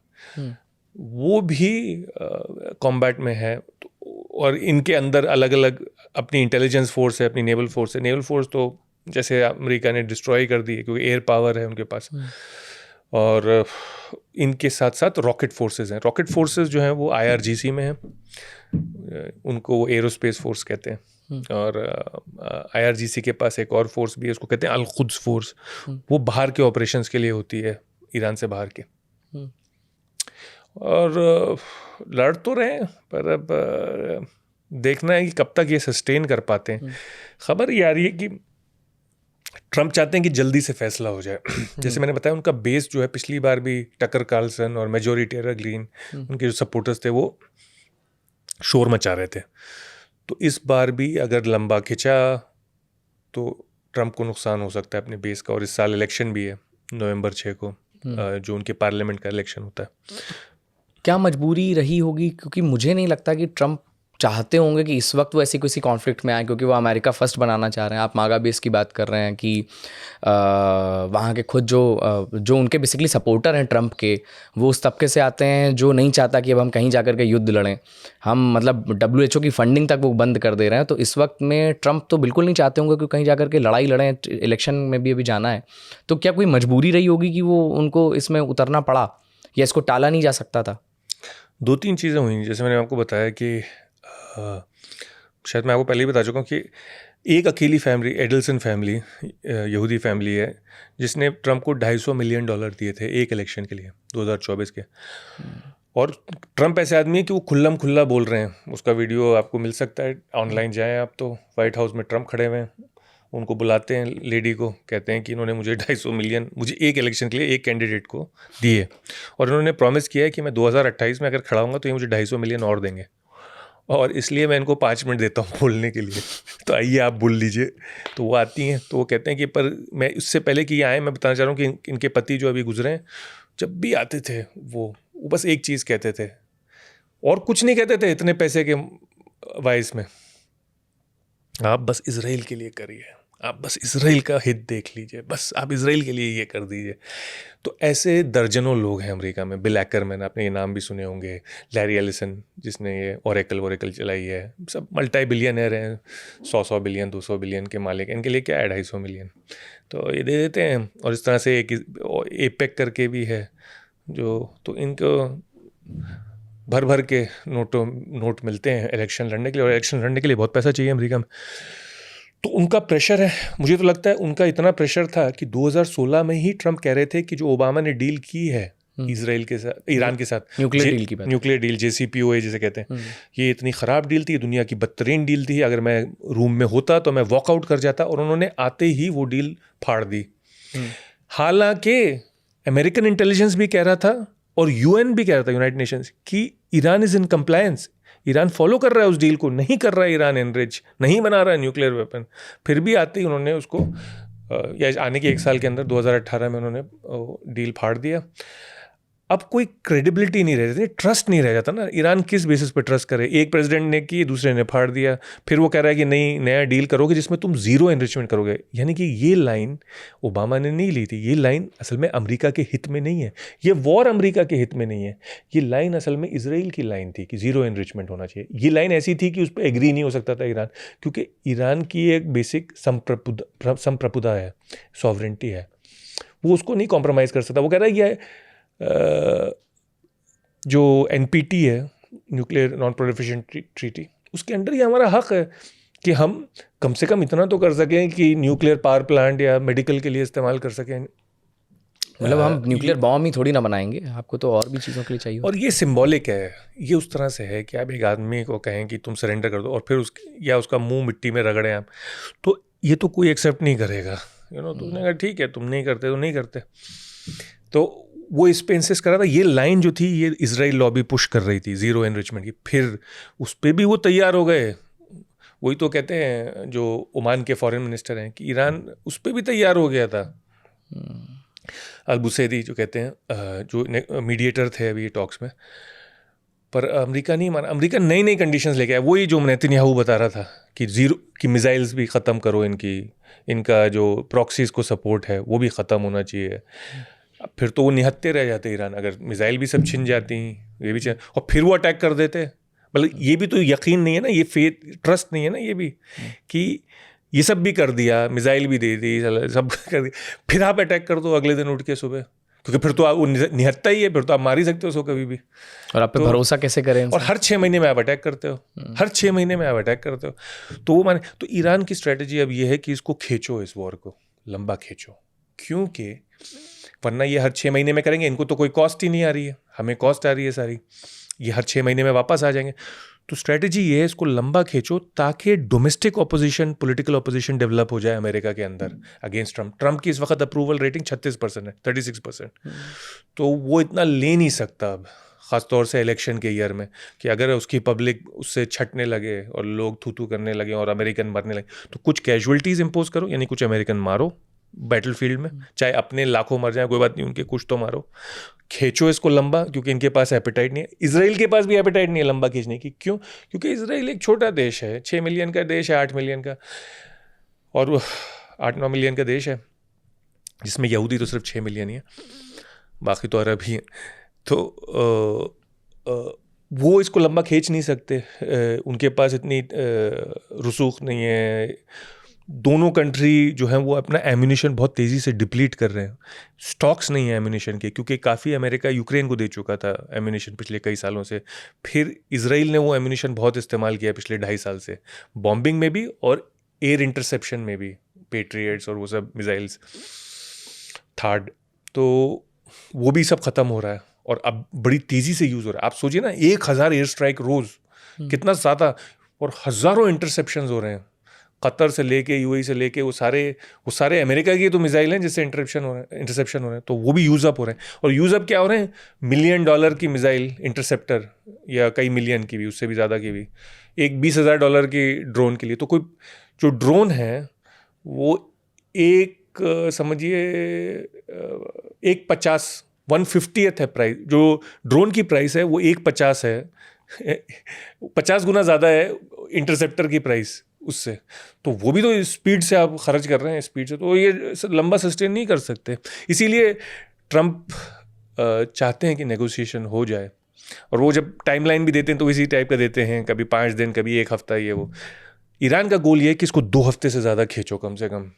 Speaker 2: वो भी कॉम्बैट में है। और इनके अंदर अलग अलग अपनी इंटेलिजेंस फोर्स है, अपनी नेवल फोर्स है। नेवल फोर्स तो जैसे अमेरिका ने डिस्ट्रॉय कर दी है, क्योंकि एयर पावर है उनके पास। और इनके साथ साथ रॉकेट फोर्सेस हैं। रॉकेट फोर्सेस जो हैं वो IRGC में हैं, उनको वो एरोस्पेस फोर्स कहते हैं। और IRGC के पास एक और फोर्स भी है, उसको कहते हैं अल कुद्स फोर्स। वो बाहर के ऑपरेशंस के लिए होती है, ईरान से बाहर के। और लड़ तो रहे हैं, पर अब देखना है कि कब तक ये सस्टेन कर पाते हैं। खबर ये आ रही है कि ट्रम्प चाहते हैं कि जल्दी से फैसला हो जाए। जैसे मैंने बताया, उनका बेस जो है, पिछली बार भी टकर कार्लसन और मेजोरी टेलर ग्रीन, उनके जो सपोर्टर्स थे, वो शोर मचा रहे थे। तो इस बार भी अगर लंबा खिंचा तो ट्रम्प को नुकसान हो सकता है अपने बेस का। और इस साल इलेक्शन भी है नवंबर 6 को, जो उनके पार्लियामेंट का इलेक्शन होता है।
Speaker 1: क्या मजबूरी रही होगी? क्योंकि मुझे नहीं लगता कि ट्रम्प चाहते होंगे कि इस वक्त वो ऐसी किसी कॉन्फ्लिक्ट में आए, क्योंकि वो अमेरिका फर्स्ट बनाना चाह रहे हैं। आप मागा बेस की बात कर रहे हैं कि वहाँ के खुद जो उनके बेसिकली सपोर्टर हैं ट्रम्प के, वो उस तबके से आते हैं जो नहीं चाहता कि अब हम कहीं जाकर के युद्ध लड़ें। हम मतलब WHO की फंडिंग तक वो बंद कर दे रहे हैं। तो इस वक्त में ट्रम्प तो बिल्कुल नहीं चाहते होंगे कि कहीं जाकर के लड़ाई लड़ें, इलेक्शन में भी अभी जाना है। तो क्या कोई मजबूरी रही होगी कि वो उनको इसमें उतरना पड़ा, या इसको टाला नहीं जा सकता था?
Speaker 2: 2-3 चीज़ें हुई। जैसे मैंने आपको बताया कि शायद मैं आपको पहले ही बता चुका हूँ कि एक अकेली फैमिली, एडल्सन फैमिली, यहूदी फैमिली है, जिसने ट्रम्प को $250 मिलियन दिए थे एक इलेक्शन के लिए 2024 के। और ट्रम्प ऐसे आदमी है कि वो खुल्लम खुल्ला बोल रहे हैं। उसका वीडियो आपको मिल सकता है, ऑनलाइन जाएं आप तो। वाइट हाउस में ट्रम्प खड़े हुए हैं, उनको बुलाते हैं, लेडी को, कहते हैं कि इन्होंने मुझे 250 मिलियन, मुझे एक इलेक्शन के लिए एक कैंडिडेट को दिए, और इन्होंने प्रॉमिस किया है कि मैं 2028 में अगर खड़ा होऊंगा तो ये मुझे 250 मिलियन और देंगे, और इसलिए मैं इनको 5 मिनट देता हूँ बोलने के लिए। तो आइए आप बोल लीजिए। तो वो आती हैं, तो वो कहते हैं कि पर मैं इससे पहले कि ये आए, मैं बताना चाह रहा हूँ कि इनके पति जो अभी गुजरे हैं, जब भी आते थे वो बस एक चीज़ कहते थे, और कुछ नहीं कहते थे इतने पैसे के वाइस में, आप बस इजराइल के लिए करिए, आप बस इजराइल का हित देख लीजिए, बस आप इजराइल के लिए ये कर दीजिए। तो ऐसे दर्जनों लोग हैं अमेरिका में। बिल एक्करमैन, आपने ये नाम भी सुने होंगे, लैरी एलिसन जिसने ये ओरेकल चलाई है, सब मल्टी बिलियनर हैं, 100 बिलियन 200 बिलियन के मालिक। इनके लिए क्या है 250 मिलियन, तो ये दे देते हैं। और इस तरह से एक एपेक करके भी है जो, तो इनको भर भर के नोट मिलते हैं इलेक्शन लड़ने के लिए, और इलेक्शन लड़ने के लिए बहुत पैसा चाहिए अमेरिका में। तो उनका प्रेशर है। मुझे तो लगता है उनका इतना प्रेशर था कि 2016 में ही ट्रम्प कह रहे थे कि जो ओबामा ने डील की है इसराइल के साथ, ईरान के साथ
Speaker 1: न्यूक्लियर डील की बात।
Speaker 2: न्यूक्लियर डील, JCPOA जिसे कहते हैं, ये इतनी ख़राब डील थी, दुनिया की बदतरीन डील थी। अगर मैं रूम में होता तो मैं वॉकआउट कर जाता, और उन्होंने आते ही वो डील फाड़ दी। हालांकि अमेरिकन इंटेलिजेंस भी कह रहा था और UN भी कह रहा था, यूनाइटेड नेशंस, कि Iran is in compliance, Iran follow कर रहा है उस डील को, नहीं कर रहा है ईरान एनरिच, नहीं बना रहा है न्यूक्लियर वेपन। फिर भी आते ही उन्होंने उसको, या आने के 1 साल के अंदर 2018 में उन्होंने डील फाड़ दिया। अब कोई क्रेडिबिलिटी नहीं रह जाती, ट्रस्ट नहीं रह जाता ना। ईरान किस बेसिस पे ट्रस्ट करे? एक प्रेसिडेंट ने की, दूसरे ने फाड़ दिया, फिर वो कह रहा है कि नहीं, नया डील करोगे जिसमें तुम ज़ीरो एनरिचमेंट करोगे। यानी कि ये लाइन ओबामा ने नहीं ली थी, ये लाइन असल में अमेरिका के हित में नहीं है, ये वॉर अमेरिका के हित में नहीं है, ये लाइन असल में इसराइल की लाइन थी कि ज़ीरो एनरिचमेंट होना चाहिए। ये लाइन ऐसी थी कि उस पर एग्री नहीं हो सकता था ईरान, क्योंकि ईरान की एक बेसिक संप्रभुता है, सॉवरेंटी है, वो उसको नहीं कॉम्प्रोमाइज़ कर सकता। वो कह रहा है ये जो NPT है, न्यूक्लियर नॉन प्रोलिफरेशन ट्रीटी, उसके अंडर ये हमारा हक है कि हम कम से कम इतना तो कर सकें कि न्यूक्लियर पावर प्लांट या मेडिकल के लिए इस्तेमाल कर सकें।
Speaker 1: मतलब हम न्यूक्लियर बॉम्ब ही थोड़ी ना बनाएंगे, आपको तो और भी चीज़ों के लिए चाहिए।
Speaker 2: और ये सिंबॉलिक है, ये उस तरह से है कि आप एक आदमी को कहें कि तुम सरेंडर कर दो और फिर उसका मुंह मिट्टी में रगड़ें आप, तो ये तो कोई एक्सेप्ट नहीं करेगा। तुमने कहा ठीक है, तुम नहीं करते तो नहीं करते। तो वो इस पे इंसिस्ट कर रहा था। ये लाइन जो थी, ये इजराइल लॉबी पुश कर रही थी ज़ीरो एनरिचमेंट की, फिर उस पर भी वो तैयार हो गए। वही तो कहते हैं जो ओमान के फॉरेन मिनिस्टर हैं कि ईरान उस पर भी तैयार हो गया था। अल-बुसैदी जो कहते हैं, जो मीडिएटर थे अभी टॉक्स में, पर अमेरिका नहीं माना। अमेरिका नई नई कंडीशंस लेके आया, वही जो नेतन्याहू बता रहा था कि ज़ीरो की मिसाइल्स भी ख़त्म करो, इनका जो प्रॉक्सीज को सपोर्ट है वो भी ख़त्म होना चाहिए। फिर तो वो निहत्ते रह जाते ईरान, अगर मिसाइल भी सब छिन जाती, ये भी और फिर वो अटैक कर देते। मतलब ये भी तो यकीन नहीं है ना, ये फेथ ट्रस्ट नहीं है ना, ये भी कि ये सब भी कर दिया, मिसाइल भी दे दी, सब कर दिया, फिर आप अटैक कर दो अगले दिन उठ के सुबह, क्योंकि फिर तो आप वो निहत्ता ही है, फिर तो आप मार ही सकते हो उसको कभी भी।
Speaker 1: और आप पे भरोसा कैसे करें?
Speaker 2: और हर 6 महीने में आप अटैक करते हो, हर 6 महीने में आप अटैक करते हो। तो वो माने, तो ईरान की स्ट्रेटजी अब ये है कि इसको खींचो, इस वॉर को लंबा खींचो, क्योंकि वरना ये हर 6 महीने में करेंगे, इनको तो कोई कॉस्ट ही नहीं आ रही है, हमें कॉस्ट आ रही है सारी, ये हर 6 महीने में वापस आ जाएंगे। तो स्ट्रेटजी ये है, इसको लंबा खींचो ताकि domestic opposition, political opposition develop हो जाए अमेरिका के अंदर अगेंस्ट ट्रम्प। ट्रम्प की इस वक्त अप्रूवल रेटिंग 36% है, 36%। तो वो इतना ले नहीं सकता अब, ख़ासतौर से इलेक्शन के ईयर में, कि अगर उसकी पब्लिक उससे छटने लगे और लोग थू करने लगे और अमेरिकन मरने लगे, तो कुछ कैजुअलिटीज़ इम्पोज करो, यानी कुछ अमेरिकन मारो बैटलफील्ड में, चाहे अपने लाखों मर जाए कोई बात नहीं, उनके कुछ तो मारो, खींचो इसको लंबा, क्योंकि इनके पास एपेटाइट नहीं है। इसराइल के पास भी एपेटाइट नहीं है लंबा खींचने की। क्यों? क्योंकि इसराइल एक छोटा देश है, 6 मिलियन का देश है, 8 मिलियन का, और 8-9 मिलियन का देश है, जिसमें यहूदी तो सिर्फ 6 मिलियन ही है, बाकी तो अरब ही है। तो वो इसको लंबा खींच नहीं सकते, उनके पास इतनी रसूख नहीं है। दोनों कंट्री जो हैं वो अपना एम्यूनिशन बहुत तेज़ी से डिप्लीट कर रहे हैं, स्टॉक्स नहीं है एम्यूनिशन के, क्योंकि काफ़ी अमेरिका यूक्रेन को दे चुका था एम्यूनिशन पिछले कई सालों से। फिर इसराइल ने वो एम्यूनिशन बहुत इस्तेमाल किया पिछले 2.5 साल से, बॉम्बिंग में भी और एयर इंटरसेप्शन में भी, पेट्रियट्स और वो सब मिसाइल्स थर्ड, तो वो भी सब ख़त्म हो रहा है और अब बड़ी तेज़ी से यूज़ हो रहा है। आप सोचिए ना, 1000 एयर स्ट्राइक रोज़, कितना ज़्यादा, और हज़ारों इंटरसेप्शंस हो रहे हैं, कतर से लेके UAE से लेके वो सारे अमेरिका की तो मिसाइल हैं जिससे इंटरसेप्शन हो रहे हैं, तो वो भी यूज़ अप हो रहे हैं। और यूज़ अप क्या हो रहे हैं? $1 मिलियन की मिसाइल इंटरसेप्टर, या कई मिलियन की भी, उससे भी ज़्यादा की भी, एक $20,000 की ड्रोन के लिए। तो कोई जो ड्रोन है वो एक समझिए 150 है प्राइस, जो ड्रोन की प्राइस है वो 150 है, 50 गुना ज़्यादा है इंटरसेप्टर की प्राइस उससे। तो वो भी तो स्पीड से आप खर्च कर रहे हैं, स्पीड से, तो ये लंबा सस्टेन नहीं कर सकते। इसीलिए ट्रम्प चाहते हैं कि नेगोशिएशन हो जाए, और वो जब टाइमलाइन भी देते हैं तो इसी टाइप का देते हैं, कभी 5 दिन, कभी 1 हफ्ता, ये वो। ईरान का गोल ये है कि इसको 2 हफ्ते से ज़्यादा खींचो कम से कम।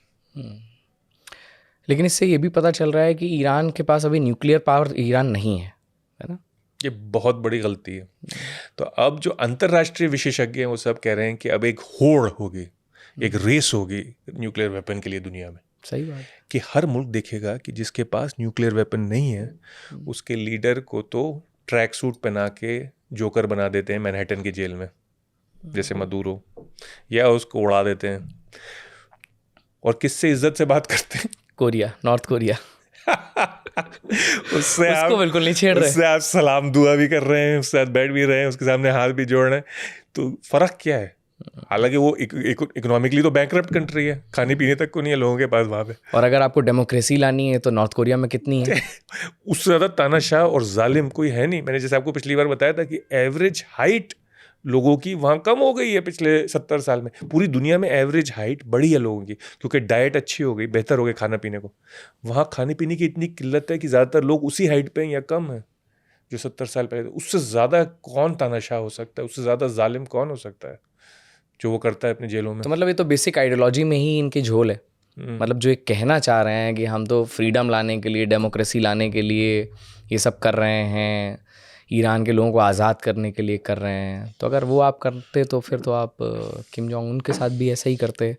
Speaker 1: लेकिन इससे ये भी पता चल रहा है कि ईरान के पास अभी न्यूक्लियर पावर ईरान नहीं है ना?
Speaker 2: ये बहुत बड़ी गलती है। तो अब जो अंतर्राष्ट्रीय विशेषज्ञ हैं वो सब कह रहे हैं कि अब एक होड़ होगी, एक रेस होगी न्यूक्लियर वेपन के लिए दुनिया में।
Speaker 1: सही बात है।
Speaker 2: कि हर मुल्क देखेगा कि जिसके पास न्यूक्लियर वेपन नहीं है उसके लीडर को तो ट्रैक सूट पहना के जोकर बना देते हैं मैनहट्टन की जेल में, जैसे मदुरो, या उसको उड़ा देते हैं। और किससे इज्जत से बात करते हैं?
Speaker 1: Korea, north Korea.
Speaker 2: उससे
Speaker 1: उसको बिल्कुल नहीं छेड़ रहे।
Speaker 2: उससे आप सलाम दुआ भी कर रहे हैं, उसके साथ बैठ भी रहे हैं, उसके सामने हाथ भी जोड़ रहे हैं, तो फर्क क्या है? हालांकि वो इकोनॉमिकली तो बैंकरप्ट कंट्री है, खाने पीने तक को नहीं है लोगों के पास वहाँ पे।
Speaker 1: और अगर आपको डेमोक्रेसी लानी है तो नॉर्थ कोरिया में कितनी है?
Speaker 2: उससे ज़्यादा तानाशाह और जालिम कोई है नहीं। मैंने जैसे आपको पिछली बार बताया था कि एवरेज हाइट लोगों की वहाँ कम हो गई है पिछले 70 साल में। पूरी दुनिया में एवरेज हाइट बढ़ी है लोगों की, क्योंकि डाइट अच्छी हो गई, बेहतर हो गई खाना पीने को। वहाँ खाने पीने की इतनी किल्लत है कि ज़्यादातर लोग उसी हाइट पे हैं या कम है जो 70 साल पहले। उससे ज़्यादा कौन तानाशाह हो सकता है? उससे ज़्यादा जालिम कौन हो सकता है जो वो करता है अपने जेलों में?
Speaker 1: तो मतलब ये तो बेसिक आइडियोलॉजी में ही इनकी झोल है। मतलब जो ये कहना चाह रहे हैं कि हम तो फ्रीडम लाने के लिए, डेमोक्रेसी लाने के लिए ये सब कर रहे हैं, ईरान के लोगों को आज़ाद करने के लिए कर रहे हैं, तो अगर वो आप करते तो फिर तो आप किम जोंग उन के साथ भी ऐसा ही करते।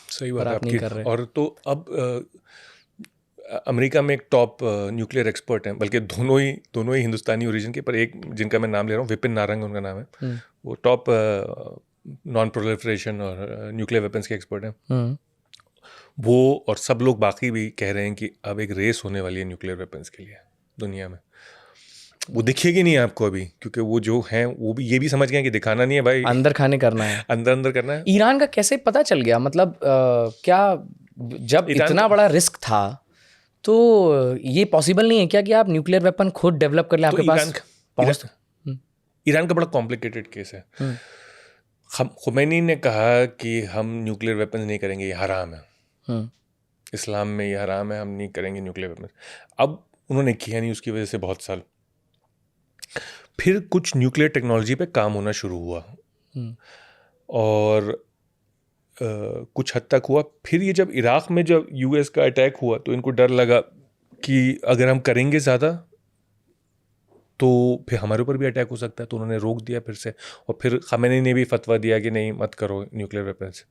Speaker 2: सही बात
Speaker 1: पर
Speaker 2: है
Speaker 1: आप नहीं
Speaker 2: आपकी।
Speaker 1: कर रहे।
Speaker 2: और तो अब अमेरिका में एक टॉप न्यूक्लियर एक्सपर्ट हैं, बल्कि दोनों ही हिंदुस्तानी ओरिजिन के, पर एक जिनका मैं नाम ले रहा हूँ, विपिन नारंग उनका नाम है। वो टॉप नॉन प्रोलिफरेशन और न्यूक्लियर वेपन्स के एक्सपर्ट हैं। वो और सब लोग बाकी भी कह रहे हैं कि अब एक रेस होने वाली है न्यूक्लियर वेपन्स के लिए दुनिया में। वो दिखेगी नहीं आपको अभी, क्योंकि वो जो हैं वो भी ये भी समझ गए कि दिखाना नहीं है भाई,
Speaker 1: अंदर खाने करना है।
Speaker 2: अंदर करना है।
Speaker 1: ईरान का कैसे पता चल गया? मतलब क्या जब इतना बड़ा रिस्क था तो ये पॉसिबल नहीं है क्या कि आप न्यूक्लियर वेपन खुद डेवलप कर लें? आपके पास
Speaker 2: ईरान का बड़ा कॉम्प्लिकेटेड केस है। खुमैनी ने कहा कि हम न्यूक्लियर वेपन नहीं करेंगे, ये हराम है, इस्लाम में ये हराम है, हम नहीं करेंगे न्यूक्लियर वेपन। अब उन्होंने किया नहीं, उसकी वजह से बहुत साल फिर कुछ न्यूक्लियर टेक्नोलॉजी पे काम होना शुरू हुआ और कुछ हद तक हुआ। फिर ये जब इराक़ में जब यूएस का अटैक हुआ तो इनको डर लगा कि अगर हम करेंगे ज़्यादा तो फिर हमारे ऊपर भी अटैक हो सकता है, तो उन्होंने रोक दिया फिर से। और फिर खमेनी ने भी फतवा दिया कि नहीं, मत करो न्यूक्लियर वेपन्स।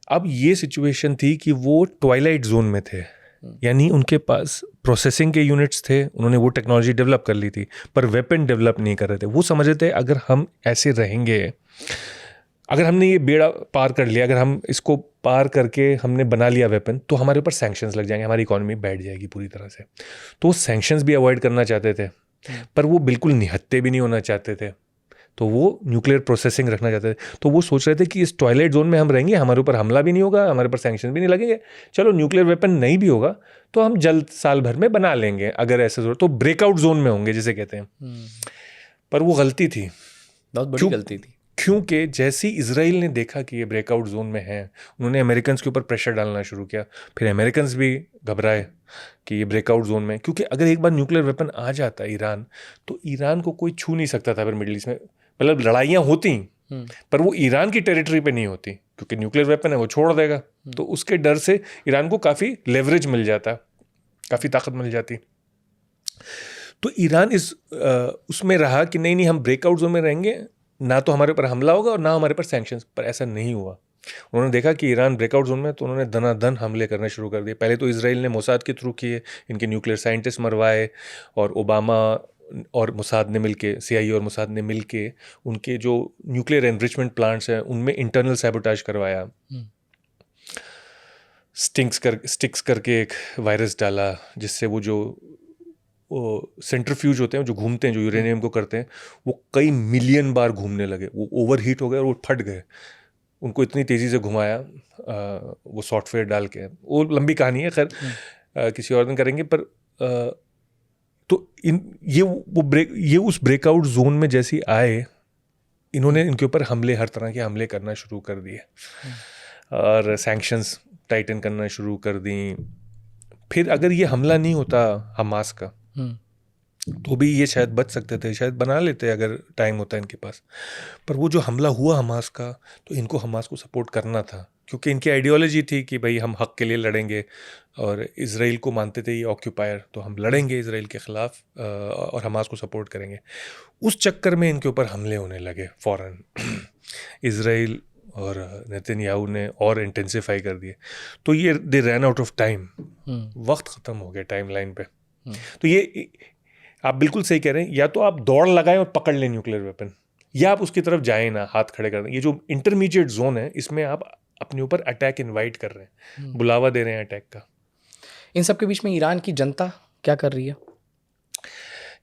Speaker 2: अब ये सिचुएशन थी कि वो ट्वाइलाइट जोन में थे, यानी उनके पास प्रोसेसिंग के यूनिट्स थे, उन्होंने वो टेक्नोलॉजी डेवलप कर ली थी, पर वेपन डेवलप नहीं कर रहे थे। वो समझ रहे थे अगर हम ऐसे रहेंगे, अगर हमने ये बेड़ा पार कर लिया, अगर हम इसको पार करके हमने बना लिया वेपन, तो हमारे ऊपर सैंक्शंस लग जाएंगे, हमारी इकोनॉमी बैठ जाएगी पूरी तरह से। तो वो सैंक्शंस भी अवॉइड करना चाहते थे, पर वो बिल्कुल निहत्ते भी नहीं होना चाहते थे, तो वो न्यूक्लियर प्रोसेसिंग रखना चाहते थे। तो वो सोच रहे थे कि इस टॉयलेट जोन में हम रहेंगे, हमारे ऊपर हमला भी नहीं होगा, हमारे ऊपर सैंक्शन भी नहीं लगेंगे, चलो न्यूक्लियर वेपन नहीं भी होगा तो हम जल्द साल भर में बना लेंगे, अगर ऐसे जरूरत तो ब्रेकआउट जोन में होंगे जिसे कहते हैं। पर वो गलती थी,
Speaker 1: बहुत बड़ी गलती थी,
Speaker 2: क्योंकि जैसे ही इजराइल ने देखा कि ये ब्रेकआउट जोन में है, उन्होंने अमेरिकन के ऊपर प्रेशर डालना शुरू किया। फिर अमेरिकन भी घबराए कि ये ब्रेकआउट जोन में, क्योंकि अगर एक बार न्यूक्लियर वेपन आ जाता है ईरान, तो ईरान को कोई छू नहीं सकता था फिर मिडिल ईस्ट में। मतलब लड़ाइयाँ होती पर वो ईरान की टेरिटरी पे नहीं होती, क्योंकि न्यूक्लियर वेपन है, वो छोड़ देगा। तो उसके डर से ईरान को काफ़ी लेवरेज मिल जाता, काफ़ी ताकत मिल जाती। तो ईरान उसमें रहा कि नहीं हम ब्रेकआउट जोन में रहेंगे, ना तो हमारे ऊपर हमला होगा और ना हमारे ऊपर सैंक्शंस। पर ऐसा नहीं हुआ। उन्होंने देखा कि ईरान ब्रेकआउट जोन में, तो उन्होंने दनादन हमले करने शुरू कर दिए। पहले तो इजराइल ने मोसाद के थ्रू किए, इनके न्यूक्लियर साइंटिस्ट मरवाए, और ओबामा और मोसाद ने मिलके, CIA और मोसाद ने मिलके उनके जो न्यूक्लियर एनरिचमेंट प्लांट्स हैं उनमें इंटरनल सैबोटाज करवाया। स्टिक्स करके एक वायरस डाला, जिससे वो जो सेंट्रीफ्यूज होते हैं जो घूमते हैं, जो यूरेनियम को करते हैं, वो कई मिलियन बार घूमने लगे, वो ओवरहीट हो गए और वो फट गए। उनको इतनी तेज़ी से घुमाया वो सॉफ्टवेयर डाल के, वो लंबी कहानी है, खैर किसी और दिन करेंगे। पर तो ये उस ब्रेकआउट जोन में जैसे आए, इन्होंने इनके ऊपर हर तरह के हमले करना शुरू कर दिए और सैंक्शंस टाइटन करना शुरू कर दी। फिर अगर ये हमला नहीं होता हमास का, तो भी ये शायद बच सकते थे, शायद बना लेते अगर टाइम होता इनके पास। पर वो जो हमला हुआ हमास का, तो इनको हमास को सपोर्ट करना था, क्योंकि इनकी आइडियोलॉजी थी कि भाई हम हक के लिए लड़ेंगे, और इजराइल को मानते थे ये ऑक्यूपायर, तो हम लड़ेंगे इजराइल के ख़िलाफ़ और हमास को सपोर्ट करेंगे। उस चक्कर में इनके ऊपर हमले होने लगे फ़ौरन। इजराइल और नेतन्याहू ने और इंटेंसिफाई कर दिए। तो ये they run out of time, वक्त ख़त्म हो गया टाइम लाइन पे। तो ये आप बिल्कुल सही कह रहे हैं, या तो आप दौड़ लगाएं और पकड़ लें न्यूक्लियर वेपन, या आप उसकी तरफ जाएं ना, हाथ खड़े कर दें। ये जो इंटरमीडिएट जोन है, इसमें आप अपने ऊपर अटैक इनवाइट कर रहे हैं, बुलावा दे रहे हैं अटैक का।
Speaker 1: इन सब के बीच में ईरान की जनता क्या कर रही है?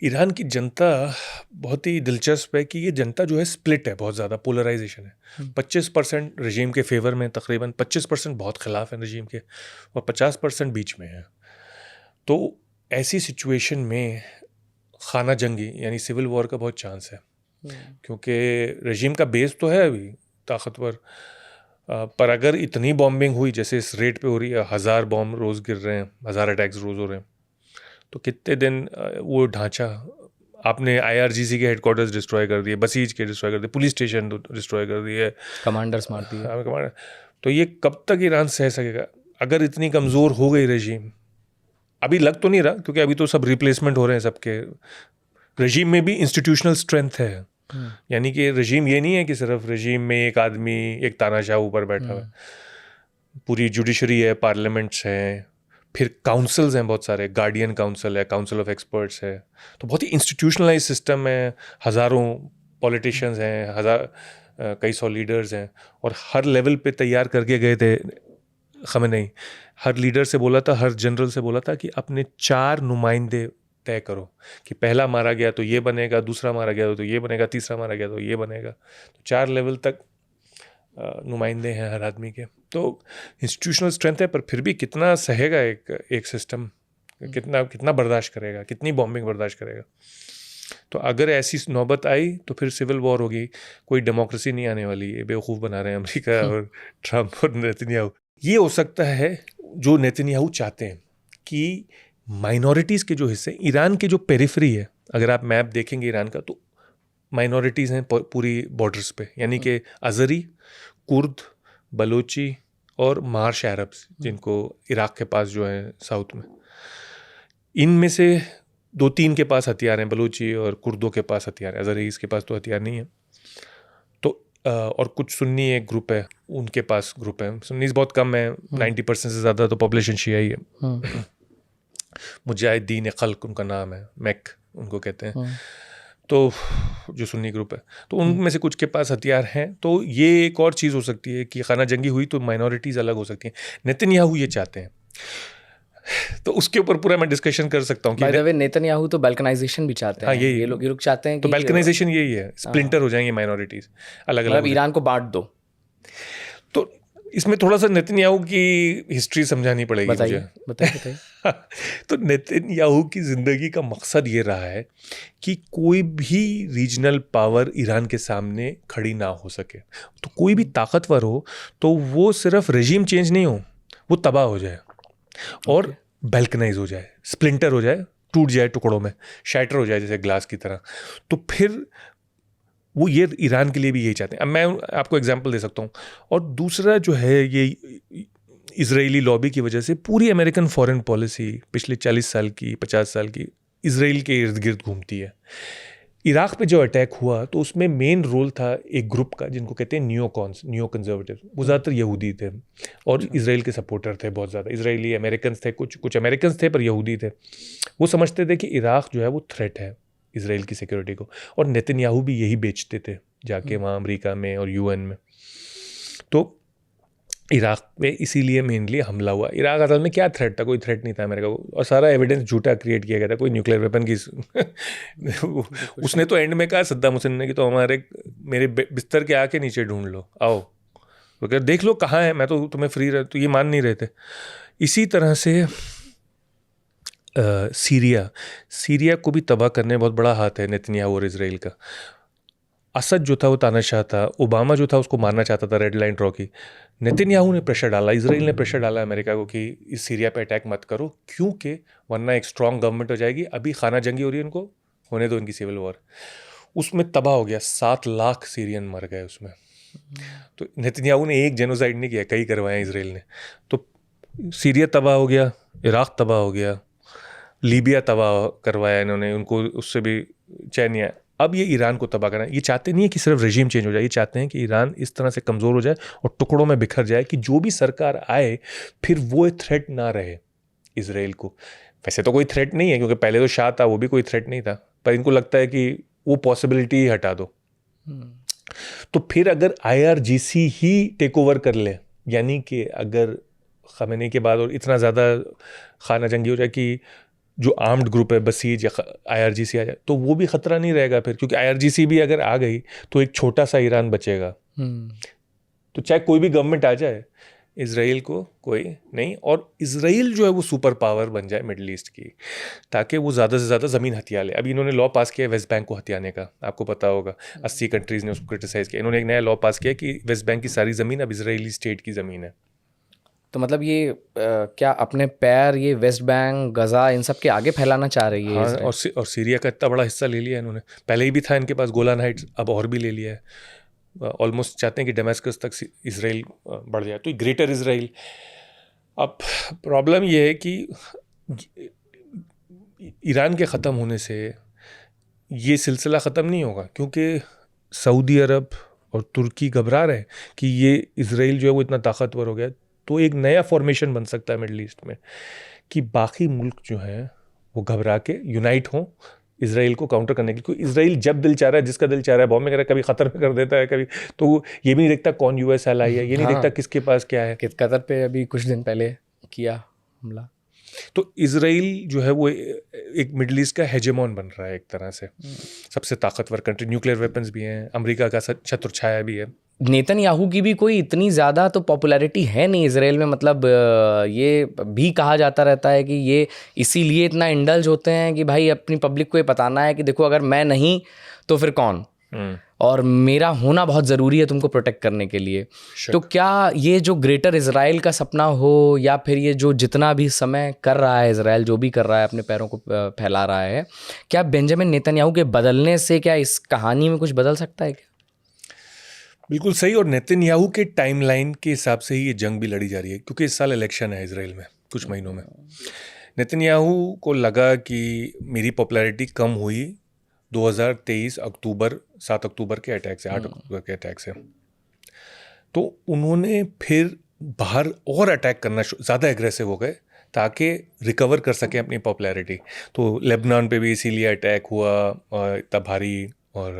Speaker 2: ईरान की जनता बहुत ही दिलचस्प है कि ये जनता जो है स्प्लिट है, बहुत ज़्यादा पोलराइजेशन है। 25% रजीम के फेवर में, तकरीबन 25% बहुत ख़िलाफ़ है रजीम के, और 50% बीच में है। तो ऐसी सिचुएशन में खाना जंगी यानी सिविल वॉर का बहुत चांस है, क्योंकि रजीम का बेस तो है अभी ताकतवर, पर अगर इतनी बॉम्बिंग हुई जैसे इस रेट पे हो रही है, 1000 बॉम्ब रोज़ गिर रहे हैं, 1000 अटैक्स रोज़ हो रहे हैं, तो कितने दिन वो ढांचा, आपने IRGC के हेडक्वार्टर्स डिस्ट्रॉय कर दिए, बसीज के डिस्ट्रॉय कर दिए, पुलिस स्टेशन डिस्ट्रॉय कर दिए,
Speaker 1: कमांडर्स मार दिए।
Speaker 2: कमांडर। तो ये कब तक ईरान सह सकेगा? अगर इतनी कमज़ोर हो गई रजीम, अभी लग तो नहीं रहा क्योंकि अभी तो सब रिप्लेसमेंट हो रहे हैं सबके, रजीम में भी इंस्टीट्यूशनल स्ट्रेंथ है, यानी कि रजीम ये नहीं है कि सिर्फ रजीम में एक आदमी, एक तानाशाह ऊपर बैठा हुआ है, पूरी जुडिशरी है, पार्लियामेंट्स हैं, फिर काउंसिल्स हैं बहुत सारे, गार्डियन काउंसिल है, काउंसिल ऑफ एक्सपर्ट्स है, तो बहुत ही इंस्टीट्यूशनलाइज सिस्टम है, हज़ारों पॉलिटिशियंस हैं, कई सौ लीडर्स हैं, और हर लेवल पे तैयार करके गए थे ख़मेनी। हर लीडर से बोला था, हर जनरल से बोला था कि अपने 4 नुमाइंदे तय करो कि पहला मारा गया तो ये बनेगा, दूसरा मारा गया तो ये बनेगा, तीसरा मारा गया तो ये बनेगा। तो 4 लेवल तक नुमाइंदे हैं हर आदमी के। तो इंस्टीट्यूशनल स्ट्रेंथ है, पर फिर भी कितना सहेगा एक सिस्टम, कितना बर्दाश्त करेगा, कितनी बॉम्बिंग बर्दाश्त करेगा। तो अगर ऐसी नौबत आई तो फिर सिविल वॉर होगी, कोई डेमोक्रेसी नहीं आने वाली। ये बेवकूफ़ बना रहे हैं अमेरिका और ट्रम्प और नेतन्याहू। ये हो सकता है जो नेतन्याहू चाहते हैं कि माइनॉरिटीज़ के जो हिस्से, ईरान के जो पेरिफेरी है, अगर आप मैप देखेंगे ईरान का, तो माइनॉरिटीज़ हैं पूरी बॉर्डर्स पे, यानी कि अज़री, कुर्द, बलोची और मार्श अरब्स, जिनको इराक़ के पास जो है साउथ में, इनमें से 2-3 के पास हथियार हैं, बलोची और कुर्दों के पास हथियार हैं, अज़रीज़ के पास तो हथियार नहीं है। तो और कुछ सुन्नी एक ग्रुप है, उनके पास ग्रुप है, सुन्नीस बहुत कम है, 90% से ज़्यादा तो पॉपुलेशन शिया ही है। मुजाहिदीन खल्क उनका नाम है, मैक उनको कहते हैं। तो जो सुन्नी ग्रुप है, तो उनमें से कुछ के पास हथियार हैं। तो ये एक और चीज़ हो सकती है कि खाना जंगी हुई तो माइनॉरिटीज़ अलग हो सकती हैं। नेतन्याहू ये चाहते हैं, तो उसके ऊपर पूरा मैं डिस्कशन कर सकता हूँ कि
Speaker 1: बाय द वे नेतन्याहू तो बाल्कनाइजेशन भी चाहते हैं। ये लोग चाहते हैं
Speaker 2: तो
Speaker 1: कि
Speaker 2: बाल्कनाइजेशन यही है, स्प्लिंटर हो जाएंगे माइनॉरिटीज़, अलग अलग,
Speaker 1: मतलब ईरान को बांट दो।
Speaker 2: तो इसमें थोड़ा सा नेतन्याहू की हिस्ट्री समझानी पड़ेगी मुझे।
Speaker 1: बताइए।
Speaker 2: तो नेतन्याहू की ज़िंदगी का मकसद ये रहा है कि कोई भी रीजनल पावर ईरान के सामने खड़ी ना हो सके। तो कोई भी ताकतवर हो तो वो सिर्फ रजीम चेंज नहीं हो, वो तबाह हो जाए और बैल्कनाइज हो जाए, स्प्लिंटर हो जाए, टूट जाए टुकड़ों में, शैटर हो जाए जैसे ग्लास की तरह। तो फिर वो ये ईरान के लिए भी यही चाहते हैं। अब मैं आपको एग्जांपल दे सकता हूँ। और दूसरा जो है, ये इजरायली लॉबी की वजह से पूरी अमेरिकन फॉरेन पॉलिसी पिछले 40 साल की, 50 साल की इजराइल के इर्द गिर्द घूमती है। इराक़ पे जो अटैक हुआ तो उसमें मेन रोल था एक ग्रुप का जिनको कहते हैं नियो कंजर्वेटिव। वो ज़्यादातर यहूदी थे और इजराइल के सपोर्टर थे बहुत ज़्यादा। इजरायली अमेरिकन थे, कुछ अमेरिकन थे पर यहूदी थे। वो समझते थे कि इराक़ जो है वो थ्रेट है इजराइल की सिक्योरिटी को, और नेतन्याहू भी यही बेचते थे जाके वहाँ अमेरिका में और UN में। तो इराक़ पे इसीलिए मेनली हमला हुआ। इराक़ असल में क्या थ्रेट था? कोई थ्रेट नहीं था अमेरिका को, और सारा एविडेंस झूठा क्रिएट किया गया था, कोई न्यूक्लियर वेपन की उसने तो एंड में कहा सद्दाम हुसैन ने कि तो मेरे बिस्तर के आके नीचे ढूंढ लो, आओ तो क्या देख लो कहाँ है, मैं तो तुम्हें फ्री रह, तो ये मान नहीं रहे थे। इसी तरह से सीरिया को भी तबाह करने में बहुत बड़ा हाथ है नेतन्याहू और इजराइल का। असद जो था वो तानाशाह था, ओबामा जो था उसको मारना चाहता था, रेड लाइन ड्रॉ की। नेतन्याहू ने प्रेशर डाला, इजराइल ने प्रेशर डाला अमेरिका को कि इस सीरिया पे अटैक मत करो, क्योंकि वरना एक स्ट्रॉन्ग गवर्नमेंट हो जाएगी। अभी खाना जंगी हो रही है, उनको होने दो इनकी सिविल वॉर। उसमें तबाह हो गया, 7 लाख सीरियन मर गए उसमें। तो नेतन्याहू ने एक जेनोसाइड नहीं किया, कई करवाए इजराइल ने। तो सीरिया तबाह हो गया, इराक़ तबाह हो गया, लीबिया तबाह करवाया इन्होंने, उनको उससे भी चैन नहीं आया। अब ये ईरान को तबाह करना है। ये चाहते नहीं है कि सिर्फ रेजिम चेंज हो जाए, ये चाहते हैं कि ईरान इस तरह से कमज़ोर हो जाए और टुकड़ों में बिखर जाए कि जो भी सरकार आए फिर वो एक थ्रेट ना रहे इसराइल को। वैसे तो कोई थ्रेट नहीं है, क्योंकि पहले तो शाह था, वो भी कोई थ्रेट नहीं था, पर इनको लगता है कि वो पॉसिबिलिटी ही हटा दो। तो फिर अगर IRGC ही टेक ओवर कर ले, यानी कि अगर खमेनी के बाद और इतना ज़्यादा खाना जंगी हो जाए कि जो आर्म्ड ग्रुप है बसीज या IRGC आ जाए, तो वो भी ख़तरा नहीं रहेगा फिर, क्योंकि IRGC भी अगर आ गई तो एक छोटा सा ईरान बचेगा। तो चाहे कोई भी गवर्नमेंट आ जाए, इसराइल को कोई नहीं, और इसराइल जो है वो सुपर पावर बन जाए मिडल ईस्ट की, ताकि वो ज़्यादा से ज़्यादा ज़मीन हथिया ले। अभी इन्होंने लॉ पास किया वेस्ट बैंक को हथियाने का, आपको पता होगा 80 कंट्रीज़ ने उसको क्रिटिसाइज़ किया। इन्होंने एक नया लॉ पास किया कि वेस्ट बैंक की सारी ज़मीन अब इसराइली स्टेट की ज़मीन है।
Speaker 1: तो मतलब ये क्या अपने पैर ये वेस्ट बैंक, गजा, इन सब के आगे फैलाना चाह रही है
Speaker 2: हाँ,
Speaker 1: इसराइल?
Speaker 2: और सीरिया का इतना बड़ा हिस्सा ले लिया इन्होंने, पहले ही भी था इनके पास गोलान हाइट्स, अब और भी ले लिया है। ऑलमोस्ट चाहते हैं कि डेमास्कस तक इसराइल बढ़ जाए, तो ग्रेटर इसराइल। अब प्रॉब्लम ये है कि ईरान के ख़त्म होने से ये सिलसिला ख़त्म नहीं होगा, क्योंकि सऊदी अरब और तुर्की घबरा रहे हैं कि ये इसराइल जो है वो इतना ताकतवर हो गया, तो एक नया फॉर्मेशन बन सकता है मिडल ईस्ट में कि बाकी मुल्क जो हैं वो घबरा के यूनाइट हों इसराइल को काउंटर करने के लिए। क्योंकि इसराइल जब दिल चाह रहा है, जिसका दिल चाह रहा है, बॉम्ब में कर रहा है, कभी ख़तर में कर देता है, कभी तो ये भी नहीं देखता कौन US एलाई है, ये नहीं देखता किसके पास क्या है।
Speaker 1: कतर पे अभी कुछ दिन पहले किया हमला।
Speaker 2: तो इसराइल जो है वो एक मिडल ईस्ट का हेजेमॉन बन रहा है एक तरह से, सबसे ताकतवर कंट्री, न्यूक्लियर वेपन्स भी हैं, अमेरिका का छत्र छाया भी है।
Speaker 1: नेतन्याहू की भी कोई इतनी ज़्यादा तो पॉपुलैरिटी है नहीं इसराइल में, मतलब ये भी कहा जाता रहता है कि ये इसीलिए इतना इंडल्ज होते हैं कि भाई अपनी पब्लिक को ये बताना है कि देखो अगर मैं नहीं तो फिर कौन, और मेरा होना बहुत ज़रूरी है तुमको प्रोटेक्ट करने के लिए। तो क्या ये जो ग्रेटर इसराइल का सपना हो, या फिर ये जो जितना भी समय कर रहा है इसराइल, जो भी कर रहा है अपने पैरों को फैला रहा है, क्या बेंजामिन नेतन्याहू के बदलने से क्या इस कहानी में कुछ बदल सकता है क्या?
Speaker 2: बिल्कुल सही, और नेतन्याहू के टाइमलाइन के हिसाब से ही ये जंग भी लड़ी जा रही है, क्योंकि इस साल इलेक्शन है इसराइल में कुछ महीनों में। नेतन्याहू को लगा कि मेरी पॉपुलैरिटी कम हुई 2023 अक्टूबर 7 अक्टूबर के अटैक से, 8 अक्टूबर के अटैक से, तो उन्होंने फिर बाहर और अटैक करना ज़्यादा एग्रेसिव हो गए ताकि रिकवर कर सकें अपनी पॉपुलैरिटी। तो लेबनान पे भी इसीलिए अटैक हुआ इतना भारी, और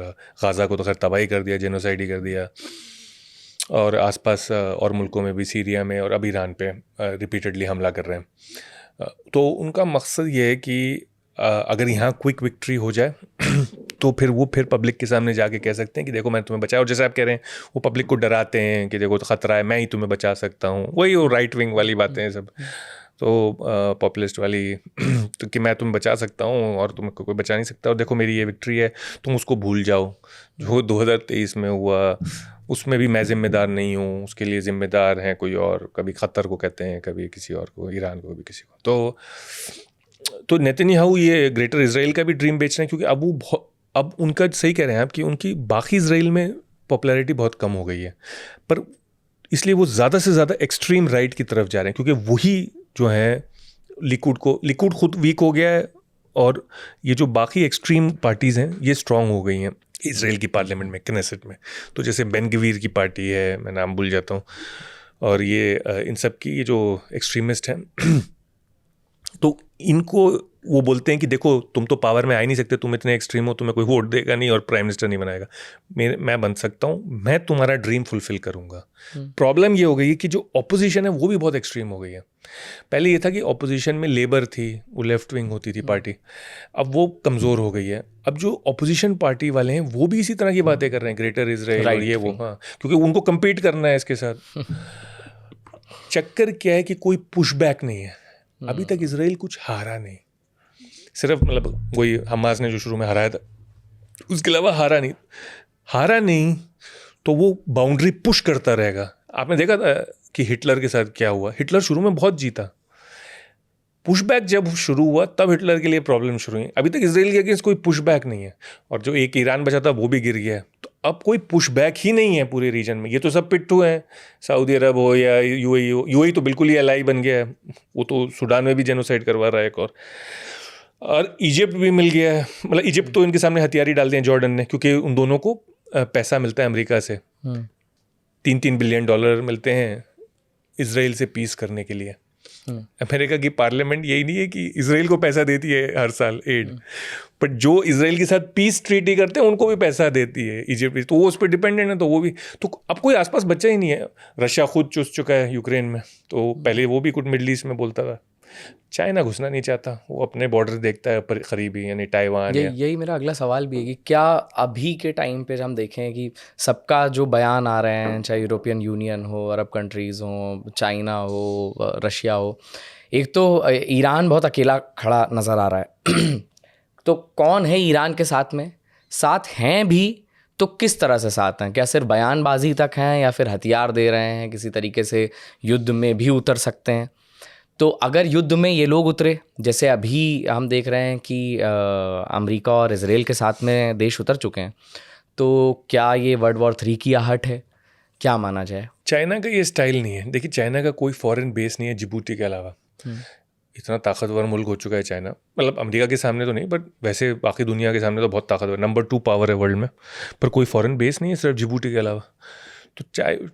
Speaker 2: गाज़ा को तो खैर तबाही कर दिया, जेनोसाइड ही कर दिया, और आसपास और मुल्कों में भी, सीरिया में और अब ईरान पे रिपीटेडली हमला कर रहे हैं। तो उनका मकसद ये है कि अगर यहाँ क्विक विक्ट्री हो जाए तो फिर पब्लिक के सामने जाके कह सकते हैं कि देखो मैंने तुम्हें बचाया। और जैसे आप कह रहे हैं वो पब्लिक को डराते हैं कि देखो तो ख़तरा है, मैं ही तुम्हें बचा सकता हूँ, वही वो राइट विंग वाली बातें हैं सब, तो पॉपुलिस्ट वाली तो कि मैं तुम्हें बचा सकता हूँ और तुम्हें कोई बचा नहीं सकता, और देखो मेरी ये विक्ट्री है, तुम उसको भूल जाओ। जो 2023 में हुआ उसमें भी मैं ज़िम्मेदार नहीं हूँ, उसके लिए ज़िम्मेदार हैं कोई और, कभी ख़तर को कहते हैं, कभी किसी और को, ईरान को, कभी किसी को। तो नेतन्याहू ये ग्रेटर इसराइल का भी ड्रीम बेच रहे हैं, क्योंकि अब उनका सही कह रहे हैं आप कि उनकी बाकी इसराइल में पॉपुलैरिटी बहुत कम हो गई है, पर इसलिए वो ज़्यादा से ज़्यादा एक्सट्रीम राइट की तरफ जा रहे हैं, क्योंकि वही जो है लिकुड खुद वीक हो गया है, और ये जो बाकी एक्सट्रीम पार्टीज़ हैं ये स्ट्रांग हो गई हैं इसराइल की पार्लियामेंट में, कनेसेट में। तो जैसे बेन गवीर की पार्टी है, मैं नाम भूल जाता हूँ, और ये इन सब की ये जो एक्सट्रीमिस्ट हैं तो इनको वो बोलते हैं कि देखो तुम तो पावर में आ ही नहीं सकते, तुम इतने एक्सट्रीम हो, तुम्हें कोई वोट देगा नहीं और प्राइम मिनिस्टर नहीं बनाएगा, मैं बन सकता हूँ, मैं तुम्हारा ड्रीम फुलफिल करूँगा। प्रॉब्लम ये हो गई है कि जो ऑपोजिशन है वो भी बहुत एक्सट्रीम हो गई है। पहले ये था कि ऑपोजिशन में लेबर थी, वो लेफ्ट विंग होती थी पार्टी, अब वो कमज़ोर हो गई है। अब जो ऑपोजिशन पार्टी वाले हैं वो भी इसी तरह की बातें कर रहे हैं, ग्रेटर इसराइल और ये वो, हाँ, क्योंकि उनको कम्पीट करना है इसके साथ। चक्कर क्या है कि कोई पुश बैक नहीं है, अभी तक इसराइल कुछ हारा नहीं, सिर्फ मतलब वही हमास ने जो शुरू में हराया था, उसके अलावा हारा नहीं, तो वो बाउंड्री पुश करता रहेगा। आपने देखा था कि हिटलर के साथ क्या हुआ, हिटलर शुरू में बहुत जीता, पुशबैक जब शुरू हुआ तब हिटलर के लिए प्रॉब्लम शुरू हुई। अभी तक इसराइल के अगेंस्ट कोई पुशबैक नहीं है, और जो एक ईरान बचा था वो भी गिर गया है, तो अब कोई पुशबैक ही नहीं है पूरे रीजन में। ये तो सब पिट्ठू हैं, सऊदी अरब हो या यूएई हो, यूएई तो बिल्कुल ही एलाई बन गया है, वो तो सूडान में भी जेनोसाइड करवा रहा है एक और। और इजिप्ट भी मिल गया है, मतलब इजिप्ट तो इनके सामने हथियार ही डाल दिए जॉर्डन ने, क्योंकि उन दोनों को पैसा मिलता है अमेरिका से, $3 बिलियन मिलते हैं इसराइल से पीस करने के लिए। अमेरिका की पार्लियामेंट यही नहीं है कि इसराइल को पैसा देती है हर साल एड, बट जो इसराइल के साथ पीस ट्रीटी करते हैं उनको भी पैसा देती है इजिप्ट, तो वो उस पर डिपेंडेंट है। तो वो भी, तो अब कोई आसपास बच्चा ही नहीं है। रशिया खुद चुस चुका है यूक्रेन में, तो पहले वो भी कुछ मिडल ईस्ट में बोलता था। चाइना घुसना नहीं चाहता, वो अपने बॉर्डर देखता है करीबी, यानी ताइवान।
Speaker 1: यही मेरा अगला सवाल भी है कि क्या अभी के टाइम पे हम देखें कि सबका जो बयान आ रहे हैं, चाहे यूरोपियन यूनियन हो, अरब कंट्रीज़ हो, चाइना हो, रशिया हो, एक तो ईरान बहुत अकेला खड़ा नज़र आ रहा है तो कौन है ईरान के साथ में? साथ हैं भी तो किस तरह से साथ हैं? क्या सिर्फ बयानबाजी तक हैं या फिर हथियार दे रहे हैं, किसी तरीके से युद्ध में भी उतर सकते हैं? तो अगर युद्ध में ये लोग उतरे, जैसे अभी हम देख रहे हैं कि अमेरिका और इजराइल के साथ में देश उतर चुके हैं, तो क्या ये वर्ल्ड वॉर 3 की आहट है? क्या माना जाए?
Speaker 2: चाइना का ये स्टाइल नहीं है। देखिए, चाइना का कोई फॉरेन बेस नहीं है जिबूती के अलावा। इतना ताकतवर मुल्क हो चुका है चाइना, मतलब अमेरिका के सामने तो नहीं, बट वैसे बाकी दुनिया के सामने तो बहुत ताकतवर, नंबर 2 पावर है वर्ल्ड में, पर कोई फॉरेन बेस नहीं है सिर्फ जिबूती के अलावा। तो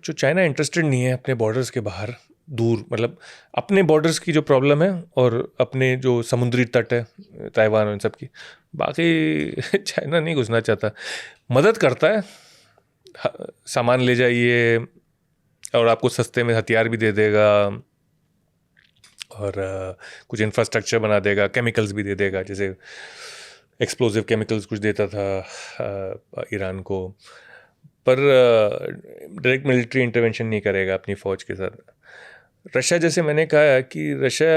Speaker 2: जो चाइना इंटरेस्टेड नहीं है अपने बॉर्डर्स के बाहर दूर, मतलब अपने बॉर्डर्स की जो प्रॉब्लम है और अपने जो समुद्री तट है ताइवान और इन सब की, बाकी चाइना नहीं घुसना चाहता। मदद करता है, सामान ले जाइए और आपको सस्ते में हथियार भी दे देगा और कुछ इंफ्रास्ट्रक्चर बना देगा, केमिकल्स भी दे देगा, जैसे एक्सप्लोजिव केमिकल्स कुछ देता था ईरान को, पर डायरेक्ट मिलिट्री इंटरवेंशन नहीं करेगा अपनी फ़ौज के साथ। रशिया, जैसे मैंने कहा कि रशिया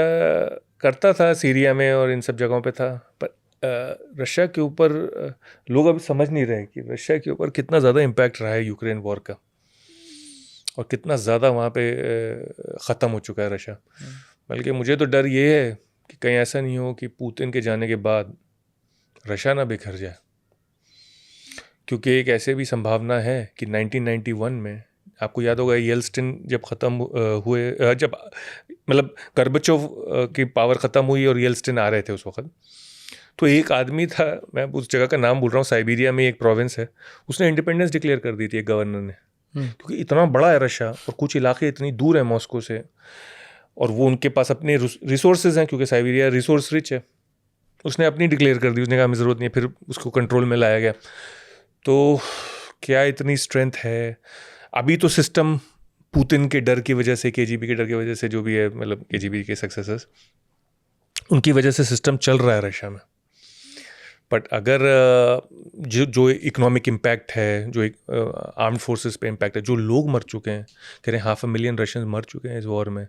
Speaker 2: करता था सीरिया में और इन सब जगहों पे था, पर रशिया के ऊपर लोग अभी समझ नहीं रहे कि रशिया के ऊपर कितना ज़्यादा इम्पैक्ट रहा है यूक्रेन वॉर का, और कितना ज़्यादा वहाँ पे ख़त्म हो चुका है रशिया। बल्कि मुझे तो डर ये है कि कहीं ऐसा नहीं हो कि पुतिन के जाने के बाद रशिया ना बिखर जाए, क्योंकि एक ऐसे भी संभावना है कि 1991 में, आपको याद होगा येल्सिन जब ख़त्म हुए, जब मतलब गर्बाचोव की पावर ख़त्म हुई और येल्सिन आ रहे थे उस वक्त, तो एक आदमी था, मैं उस जगह का नाम भूल रहा हूँ, साइबेरिया में एक प्रोविंस है, उसने इंडिपेंडेंस डिक्लेयर कर दी थी एक गवर्नर ने, क्योंकि इतना बड़ा है रशिया और कुछ इलाके इतनी दूर है मॉस्को से, और वो उनके पास अपने रिसोर्सेज हैं, क्योंकि साइबेरिया रिसोर्स रिच है। उसने अपनी डिक्लेयर कर दी, उसने कहा हमें ज़रूरत नहीं है, फिर उसको कंट्रोल में लाया गया। तो क्या इतनी स्ट्रेंथ है? अभी तो सिस्टम पुतिन के डर की वजह से, केजीबी के डर की वजह से, जो भी है, मतलब केजीबी के सक्सेसर्स, उनकी वजह से सिस्टम चल रहा है रशिया में। बट अगर जो इकोनॉमिक इम्पैक्ट है, जो आर्म्ड फोर्सेस पे इम्पैक्ट है, जो लोग मर चुके हैं, कह रहे हैं 500,000 रशियंस मर चुके हैं इस वॉर में,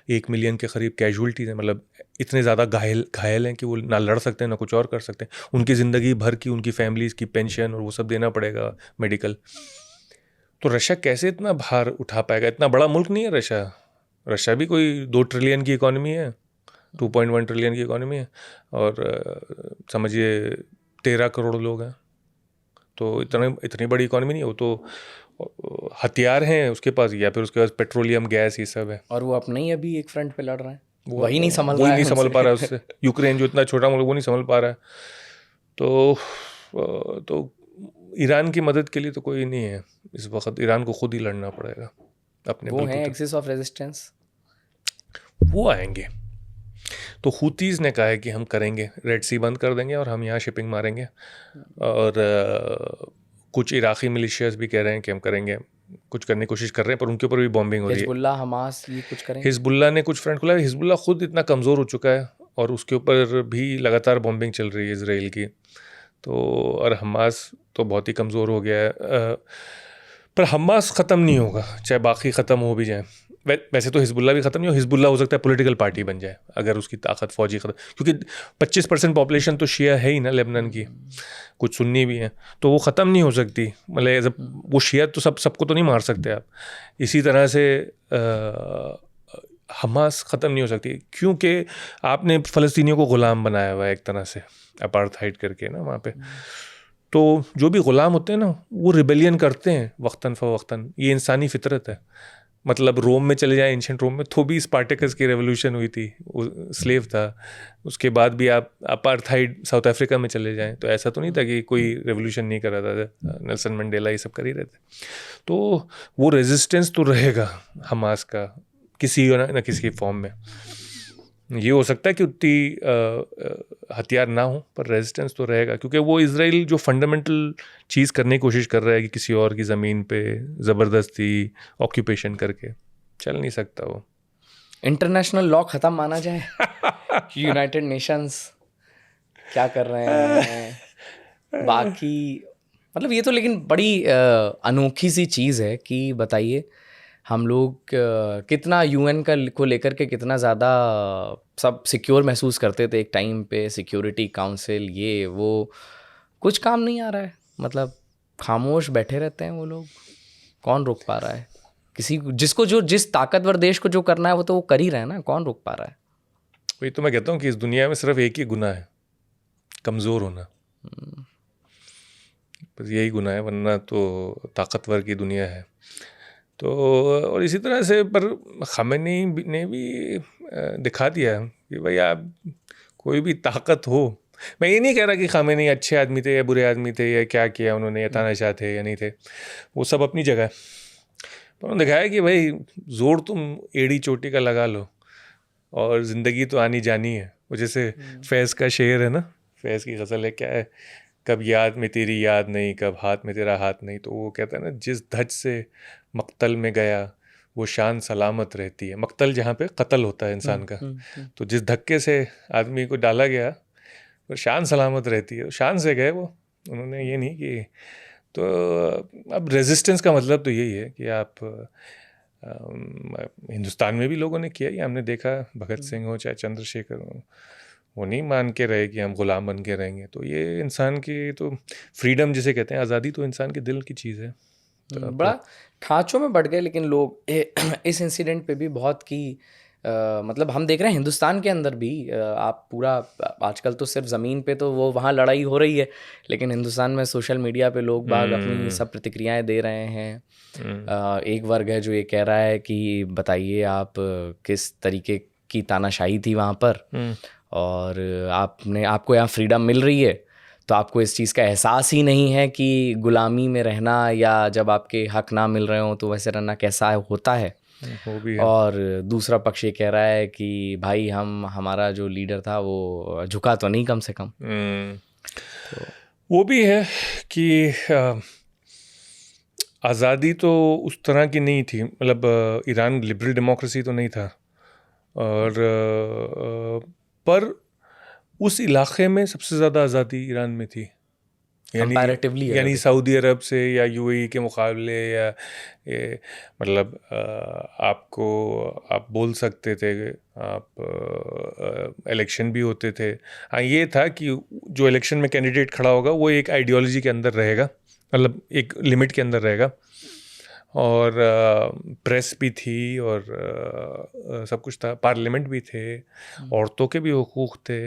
Speaker 2: 1 मिलियन के करीब कैजुअल्टीज हैं, मतलब इतने ज़्यादा घायल हैं कि वो ना लड़ सकते हैं ना कुछ और कर सकते हैं। उनकी ज़िंदगी भर की, उनकी फैमिलीज़ की पेंशन और वो सब देना पड़ेगा, मेडिकल। तो रशिया कैसे इतना भार उठा पाएगा? इतना बड़ा मुल्क नहीं है रशिया। रशिया भी कोई 2 ट्रिलियन की इकॉनमी है, 2.1 ट्रिलियन की इकॉनमी है, और समझिए 13 करोड़ लोग हैं, तो इतनी बड़ी इकॉनमी नहीं है। वो तो हथियार हैं उसके पास, या फिर उसके पास पेट्रोलियम, गैस, ये सब है,
Speaker 1: और वो अपने ही अभी एक फ्रंट पे लड़ रहे हैं,
Speaker 2: वही
Speaker 1: नहीं संभल
Speaker 2: पा रहा है उससे। यूक्रेन जो इतना छोटा मुल्क, वो नहीं संभल पा रहा है। तो ईरान की मदद के लिए तो कोई नहीं है इस वक्त, ईरान को खुद ही लड़ना पड़ेगा अपने।
Speaker 1: वो हैं एक्सिस ऑफ रेजिस्टेंस,
Speaker 2: वो आएंगे। तो हुतीज़ ने कहा है कि हम करेंगे, रेड सी बंद कर देंगे और हम यहाँ शिपिंग मारेंगे, और कुछ इराक़ी मिलिशियाज भी कह रहे हैं कि हम करेंगे, कुछ करने की कोशिश कर रहे हैं, पर उनके ऊपर भी बॉम्बिंग हो रही है।
Speaker 1: हिजबुल्लाह, हमास, ये कुछ करेंगे।
Speaker 2: हिजबुल्लाह ने कुछ फ्रंट खुला है, हिजबुल्लाह खुद इतना कमज़ोर हो चुका है और उसके ऊपर भी लगातार बॉम्बिंग चल रही है इसराइल की, तो और हमास तो बहुत ही कमज़ोर हो गया है। पर हमास ख़त्म नहीं होगा, चाहे बाकी ख़त्म हो भी जाए। वैसे तो हिजबुल्लाह भी ख़त्म नहीं हो, हिजबुल्लाह हो सकता है पॉलिटिकल पार्टी बन जाए अगर उसकी ताकत फ़ौजी ख़त्म, क्योंकि 25% पॉपुलेशन तो शिया है ही ना लेबनान की, कुछ सुन्नी भी हैं, तो वो ख़त्म नहीं हो सकती। मतलब वो शिया तो सबको तो नहीं मार सकते आप। इसी तरह से हमास ख़त्म नहीं हो सकती, क्योंकि आपने फ़लस्तीनियों को ग़ुलाम बनाया हुआ है एक तरह से, अपार्थाइड करके ना वहाँ पे। तो जो भी ग़ुलाम होते हैं ना, वो रिबेलियन करते हैं वक्तन फ़वक्तन, ये इंसानी फितरत है। मतलब रोम में चले जाएं, एंशिएंट रोम में, तो भी स्पार्टकस की रेवोल्यूशन हुई थी, वो स्लेव था। उसके बाद भी आप अपार्थाइड साउथ अफ्रीका में चले जाएं, तो ऐसा तो नहीं था कि कोई रेवोल्यूशन नहीं कर रहा था, नेल्सन मंडेला ये सब कर ही रहे थे। तो वो रेजिस्टेंस तो रहेगा हमास का किसी न किसी फॉर्म में। ये हो सकता है कि उतनी हथियार ना हो, पर रेजिस्टेंस तो रहेगा, क्योंकि वो इजराइल जो फंडामेंटल चीज़ करने की कोशिश कर रहा है कि किसी और की ज़मीन पे ज़बरदस्ती ऑक्यूपेशन करके, चल नहीं सकता वो।
Speaker 1: इंटरनेशनल लॉ खत्म माना जाए कि यूनाइटेड नेशंस क्या कर रहे हैं बाकी, मतलब ये तो लेकिन बड़ी अनोखी सी चीज़ है कि बताइए हम लोग कितना यूएन का को लेकर के कितना ज़्यादा सब सिक्योर महसूस करते थे एक टाइम पे, सिक्योरिटी काउंसिल ये वो, कुछ काम नहीं आ रहा है, मतलब खामोश बैठे रहते हैं वो लोग, कौन रोक पा रहा है किसी जिसको, जो जिस ताकतवर देश को जो करना है वो तो वो कर ही रहा है ना, कौन रोक पा रहा है?
Speaker 2: वही तो मैं कहता हूँ कि इस दुनिया में सिर्फ एक ही गुनाह है, कमज़ोर होना। बस यही गुनाह है, वरना तो ताकतवर की दुनिया है। तो और इसी तरह से पर ख़ामेनी ने भी दिखा दिया कि भाई आप कोई भी ताकत हो, मैं ये नहीं कह रहा कि ख़ामेनी अच्छे आदमी थे या बुरे आदमी थे या क्या किया उन्होंने या तानाशाह थे या नहीं थे, वो सब अपनी जगह है। पर उन्होंने दिखाया कि भाई ज़ोर तुम एड़ी चोटी का लगा लो, और ज़िंदगी तो आनी जानी है। वो जैसे फैज़ का शेर है ना, फैज़ की गज़ल है, क्या है, कब याद में तेरी याद नहीं, कब हाथ में तेरा हाथ नहीं। तो वो कहता है ना, जिस धज से मक्तल में गया वो शान सलामत रहती है। मक्तल जहाँ पे कत्ल होता है इंसान का, तो जिस धक्के से आदमी को डाला गया वो शान सलामत रहती है, शान से गए वो, उन्होंने ये नहीं कि। तो अब रेजिस्टेंस का मतलब तो यही है कि आप हिंदुस्तान में भी लोगों ने किया, ये हमने देखा, भगत सिंह हो चाहे चंद्रशेखर हो, वो नहीं मान के रहे कि हम गुलाम बन के रहेंगे। तो ये इंसान की तो फ्रीडम जिसे कहते हैं, आज़ादी, तो इंसान के दिल की चीज़ है। तो
Speaker 1: बड़ा ठांचों में बढ़ गए, लेकिन लोग इस इंसिडेंट पे भी बहुत की मतलब हम देख रहे हैं हिंदुस्तान के अंदर भी आप पूरा आजकल तो सिर्फ ज़मीन पे तो वो वहाँ लड़ाई हो रही है, लेकिन हिंदुस्तान में सोशल मीडिया पे लोग बाग अपनी सब प्रतिक्रियाएं दे रहे हैं। एक वर्ग है जो ये कह रहा है कि बताइए आप किस तरीके की तानाशाही थी वहाँ पर, और आपको यहाँ फ्रीडम मिल रही है तो आपको इस चीज़ का एहसास ही नहीं है कि गुलामी में रहना या जब आपके हक ना मिल रहे हो तो वैसे रहना कैसा होता है।
Speaker 2: वो भी है।
Speaker 1: और दूसरा पक्ष ये कह रहा है कि भाई हमारा जो लीडर था वो झुका तो नहीं कम से कम।
Speaker 2: तो वो भी है कि आज़ादी तो उस तरह की नहीं थी, मतलब ईरान लिबरल डेमोक्रेसी तो नहीं था, और पर उस इलाके में सबसे ज़्यादा आज़ादी ईरान में थी, यानी सऊदी अरब से या यूएई के मुकाबले, या ये मतलब आप बोल सकते थे, आप इलेक्शन भी होते थे। हाँ, ये था कि जो इलेक्शन में कैंडिडेट खड़ा होगा वो एक आइडियोलॉजी के अंदर रहेगा, मतलब एक लिमिट के अंदर रहेगा, और प्रेस भी थी और सब कुछ था, पार्लियामेंट भी थे, औरतों के भी हुकूक थे।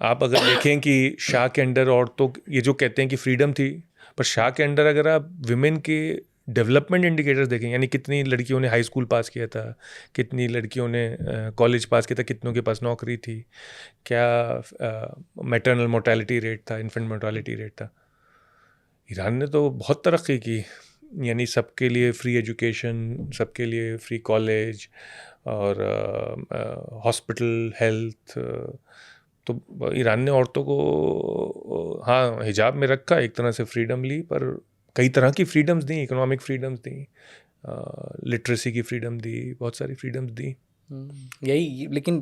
Speaker 2: आप अगर देखें कि शाह के अंडर औरतों, ये जो कहते हैं कि फ्रीडम थी, पर शाह के अंडर अगर आप विमेन के डेवलपमेंट इंडिकेटर्स देखें, यानी कितनी लड़कियों ने हाई स्कूल पास किया था, कितनी लड़कियों ने कॉलेज पास किया था, कितनों के पास नौकरी थी, क्या मैटरनल मोर्टेलिटी रेट था, इन्फेंट मोर्टेलिटी रेट था, ईरान ने तो बहुत तरक्की की। यानी सबके लिए फ्री एजुकेशन, सबके लिए फ्री कॉलेज और हॉस्पिटल, हेल्थ। तो ईरान ने औरतों को हाँ हिजाब में रखा, एक तरह से फ्रीडम ली, पर कई तरह की फ्रीडम्स दी, इकोनॉमिक फ्रीडम्स दी, लिटरेसी की फ्रीडम दी, बहुत सारी फ्रीडम्स दी।
Speaker 1: यही, लेकिन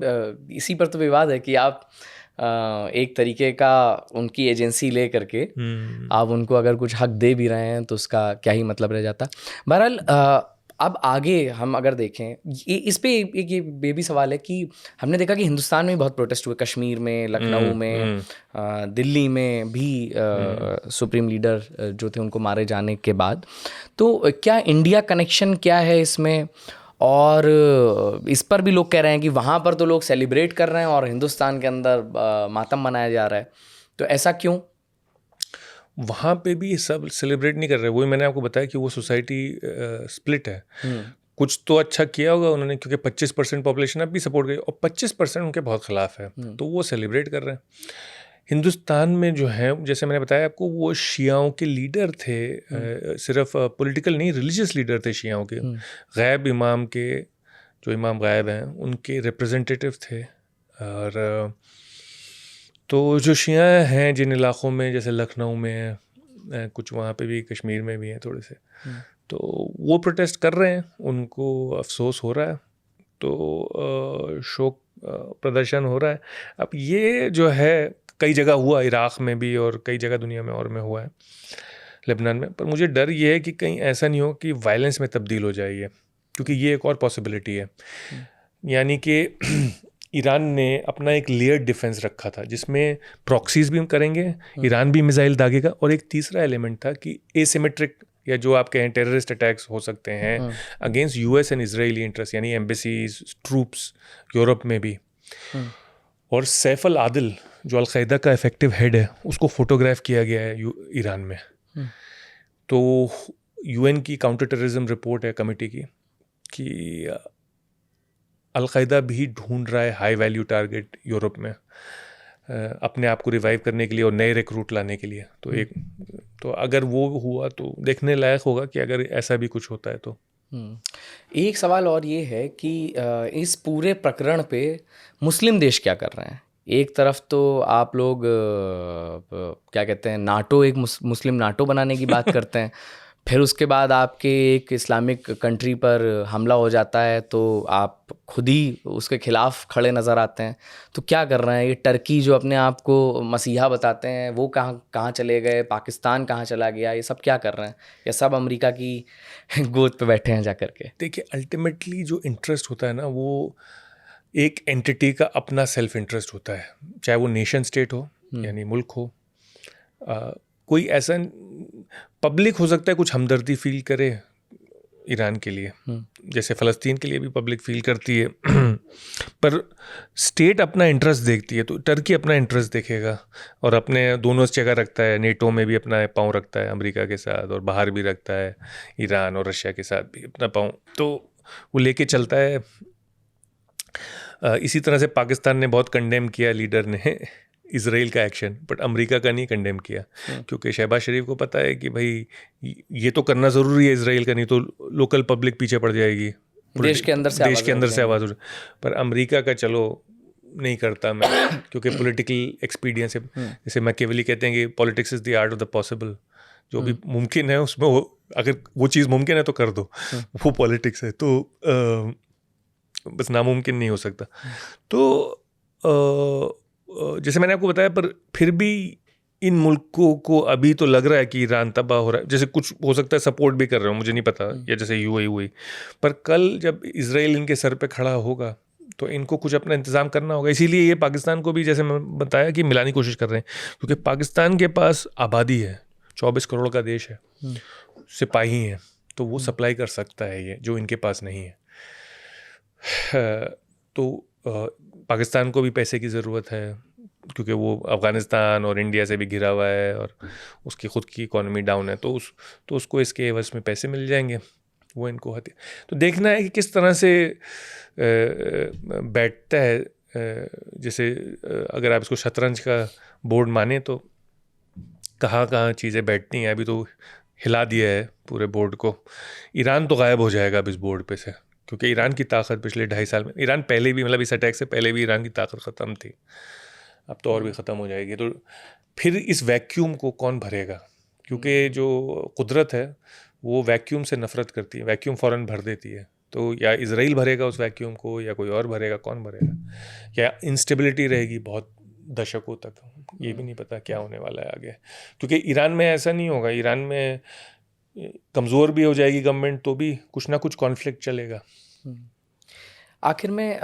Speaker 1: इसी पर तो विवाद है कि आप एक तरीके का उनकी एजेंसी ले करके आप उनको अगर कुछ हक दे भी रहे हैं तो उसका क्या ही मतलब रह जाता। बहरहाल अब आगे हम अगर देखें, इस पे एक ये भी सवाल है कि हमने देखा कि हिंदुस्तान में बहुत प्रोटेस्ट हुए, कश्मीर में, लखनऊ में, दिल्ली में भी सुप्रीम लीडर जो थे उनको मारे जाने के बाद। तो क्या इंडिया कनेक्शन क्या है इसमें? और इस पर भी लोग कह रहे हैं कि वहाँ पर तो लोग सेलिब्रेट कर रहे हैं और हिंदुस्तान के अंदर मातम मनाया जा रहा है, तो ऐसा क्यों?
Speaker 2: वहाँ पे भी सब सेलिब्रेट नहीं कर रहे। वही मैंने आपको बताया कि वो सोसाइटी स्प्लिट है। कुछ तो अच्छा किया होगा उन्होंने, क्योंकि 25% पॉपुलेशन अब भी सपोर्ट करी और 25% उनके बहुत खिलाफ है, तो वो सेलिब्रेट कर रहे हैं। हिंदुस्तान में जो है, जैसे मैंने बताया आपको, वो शियाओं के लीडर थे, सिर्फ पॉलिटिकल नहीं, रिलीजियस लीडर थे शियाओं के। गैब इमाम के, जो इमाम गायब हैं, उनके रिप्रेजेंटेटिव थे। और तो जो शिया हैं जिन इलाक़ों में, जैसे लखनऊ में, कुछ वहाँ पे भी, कश्मीर में भी हैं थोड़े से, तो वो प्रोटेस्ट कर रहे हैं, उनको अफसोस हो रहा है, तो शोक प्रदर्शन हो रहा है। अब ये जो है कई जगह हुआ, इराक़ में भी और कई जगह दुनिया में और में हुआ है, लेबनान में। पर मुझे डर ये है कि कहीं ऐसा नहीं हो कि वायलेंस में तब्दील हो जाए ये, क्योंकि ये एक और पॉसिबिलिटी है। यानी कि ईरान ने अपना एक लेयर्ड डिफेंस रखा था, जिसमें प्रॉक्सीज भी हम करेंगे, ईरान भी मिसाइल दागेगा, और एक तीसरा एलिमेंट था कि एसिमेट्रिक, या जो आप कहें टेररिस्ट अटैक्स हो सकते हैं against US and Israeli interest, यानी एम्बेसीज, ट्रूप्स यूरोप में भी। और सैफ अल आदिल, जो अलकायदा का इफेक्टिव हेड है, उसको फोटोग्राफ किया गया है ईरान में। तो यूएन की काउंटर टेररिज्म रिपोर्ट है कमेटी की, कि अलकायदा भी ढूंढ रहा है हाई वैल्यू टारगेट यूरोप में, अपने आप को रिवाइव करने के लिए और नए रिक्रूट लाने के लिए। तो अगर वो हुआ तो देखने लायक होगा कि अगर ऐसा भी कुछ होता है तो।
Speaker 1: एक सवाल और ये है कि इस पूरे प्रकरण पे मुस्लिम देश क्या कर रहे हैं? एक तरफ तो आप लोग क्या कहते हैं, नाटो, एक मुस्लिम नाटो बनाने की बात करते हैं, फिर उसके बाद आपके एक इस्लामिक कंट्री पर हमला हो जाता है तो आप खुद ही उसके खिलाफ खड़े नज़र आते हैं। तो क्या कर रहे हैं ये टर्की, जो अपने आप को मसीहा बताते हैं, वो कहाँ चले गए? पाकिस्तान कहाँ चला गया? ये सब क्या कर रहे हैं? या सब अमेरिका की गोद पे बैठे हैं जा कर के?
Speaker 2: देखिए, अल्टीमेटली जो इंटरेस्ट होता है ना, वो एक एंटिटी का अपना सेल्फ इंटरेस्ट होता है, चाहे वो नेशन स्टेट हो यानी मुल्क हो। कोई ऐसा पब्लिक हो सकता है कुछ हमदर्दी फील करे ईरान के लिए, जैसे फ़लस्तीन के लिए भी पब्लिक फील करती है, पर स्टेट अपना इंटरेस्ट देखती है। तो टर्की अपना इंटरेस्ट देखेगा और अपने दोनों जगह रखता है, नेटो में भी अपना पाँव रखता है अमेरिका के साथ, और बाहर भी रखता है, ईरान और रशिया के साथ भी अपना पाँव, तो वो लेके चलता है। इसी तरह से पाकिस्तान ने बहुत कंडेम किया, लीडर ने, इजराइल का एक्शन, बट अमेरिका का नहीं कंडेम किया, क्योंकि शहबाज शरीफ को पता है कि भाई ये तो करना ज़रूरी है इजराइल का, नहीं तो लोकल पब्लिक पीछे पड़ जाएगी,
Speaker 1: देश के अंदर से
Speaker 2: आवाज़। पर अमेरिका का चलो नहीं करता मैं, क्योंकि पॉलिटिकल एक्सपीडियंस है। जैसे मैकियावेली कहते हैं कि politics is the art of the possible, जो भी मुमकिन है उसमें वो, अगर वो चीज़ मुमकिन है तो कर दो, वो पॉलिटिक्स है। तो बस नामुमकिन नहीं हो सकता। तो जैसे मैंने आपको बताया, पर फिर भी इन मुल्कों को अभी तो लग रहा है कि ईरान तबाह हो रहा है, जैसे कुछ हो सकता है सपोर्ट भी कर रहे हो, मुझे नहीं पता, या जैसे यूएई हुई, पर कल जब इजराइल इनके सर पे खड़ा होगा तो इनको कुछ अपना इंतज़ाम करना होगा। इसीलिए ये पाकिस्तान को भी, जैसे मैं बताया, कि मिलाने की कोशिश कर रहे हैं, क्योंकि पाकिस्तान के पास आबादी है, 24 करोड़ का देश है, सिपाही हैं, तो वो सप्लाई कर सकता है ये, जो इनके पास नहीं है। तो पाकिस्तान को भी पैसे की ज़रूरत है, क्योंकि वो अफ़गानिस्तान और इंडिया से भी घिरा हुआ है और उसकी ख़ुद की इकॉनमी डाउन है, तो उसको इसके एवज़ में पैसे मिल जाएंगे, वो इनको हथियार। तो देखना है कि किस तरह से बैठता है। जैसे अगर आप इसको शतरंज का बोर्ड माने तो कहाँ चीज़ें बैठती हैं, अभी तो हिला दिया है पूरे बोर्ड को। ईरान तो गायब हो जाएगा अब इस बोर्ड पे से, क्योंकि ईरान की ताकत पिछले 2.5 साल में, ईरान पहले भी, मतलब इस अटैक से पहले भी ईरान की ताकत ख़त्म थी, अब तो और भी ख़त्म हो जाएगी। तो फिर इस वैक्यूम को कौन भरेगा? क्योंकि जो कुदरत है वो वैक्यूम से नफ़रत करती है, वैक्यूम फ़ौरन भर देती है। तो या इजराइल भरेगा उस वैक्यूम को, या कोई और भरेगा, कौन भरेगा? या इंस्टेबिलिटी रहेगी बहुत दशकों तक, ये भी नहीं पता क्या होने वाला है आगे। क्योंकि ईरान में ऐसा नहीं होगा, ईरान में कमज़ोर भी हो जाएगी गवर्नमेंट तो भी कुछ ना कुछ कॉन्फ्लिक्ट चलेगा।
Speaker 1: आखिर में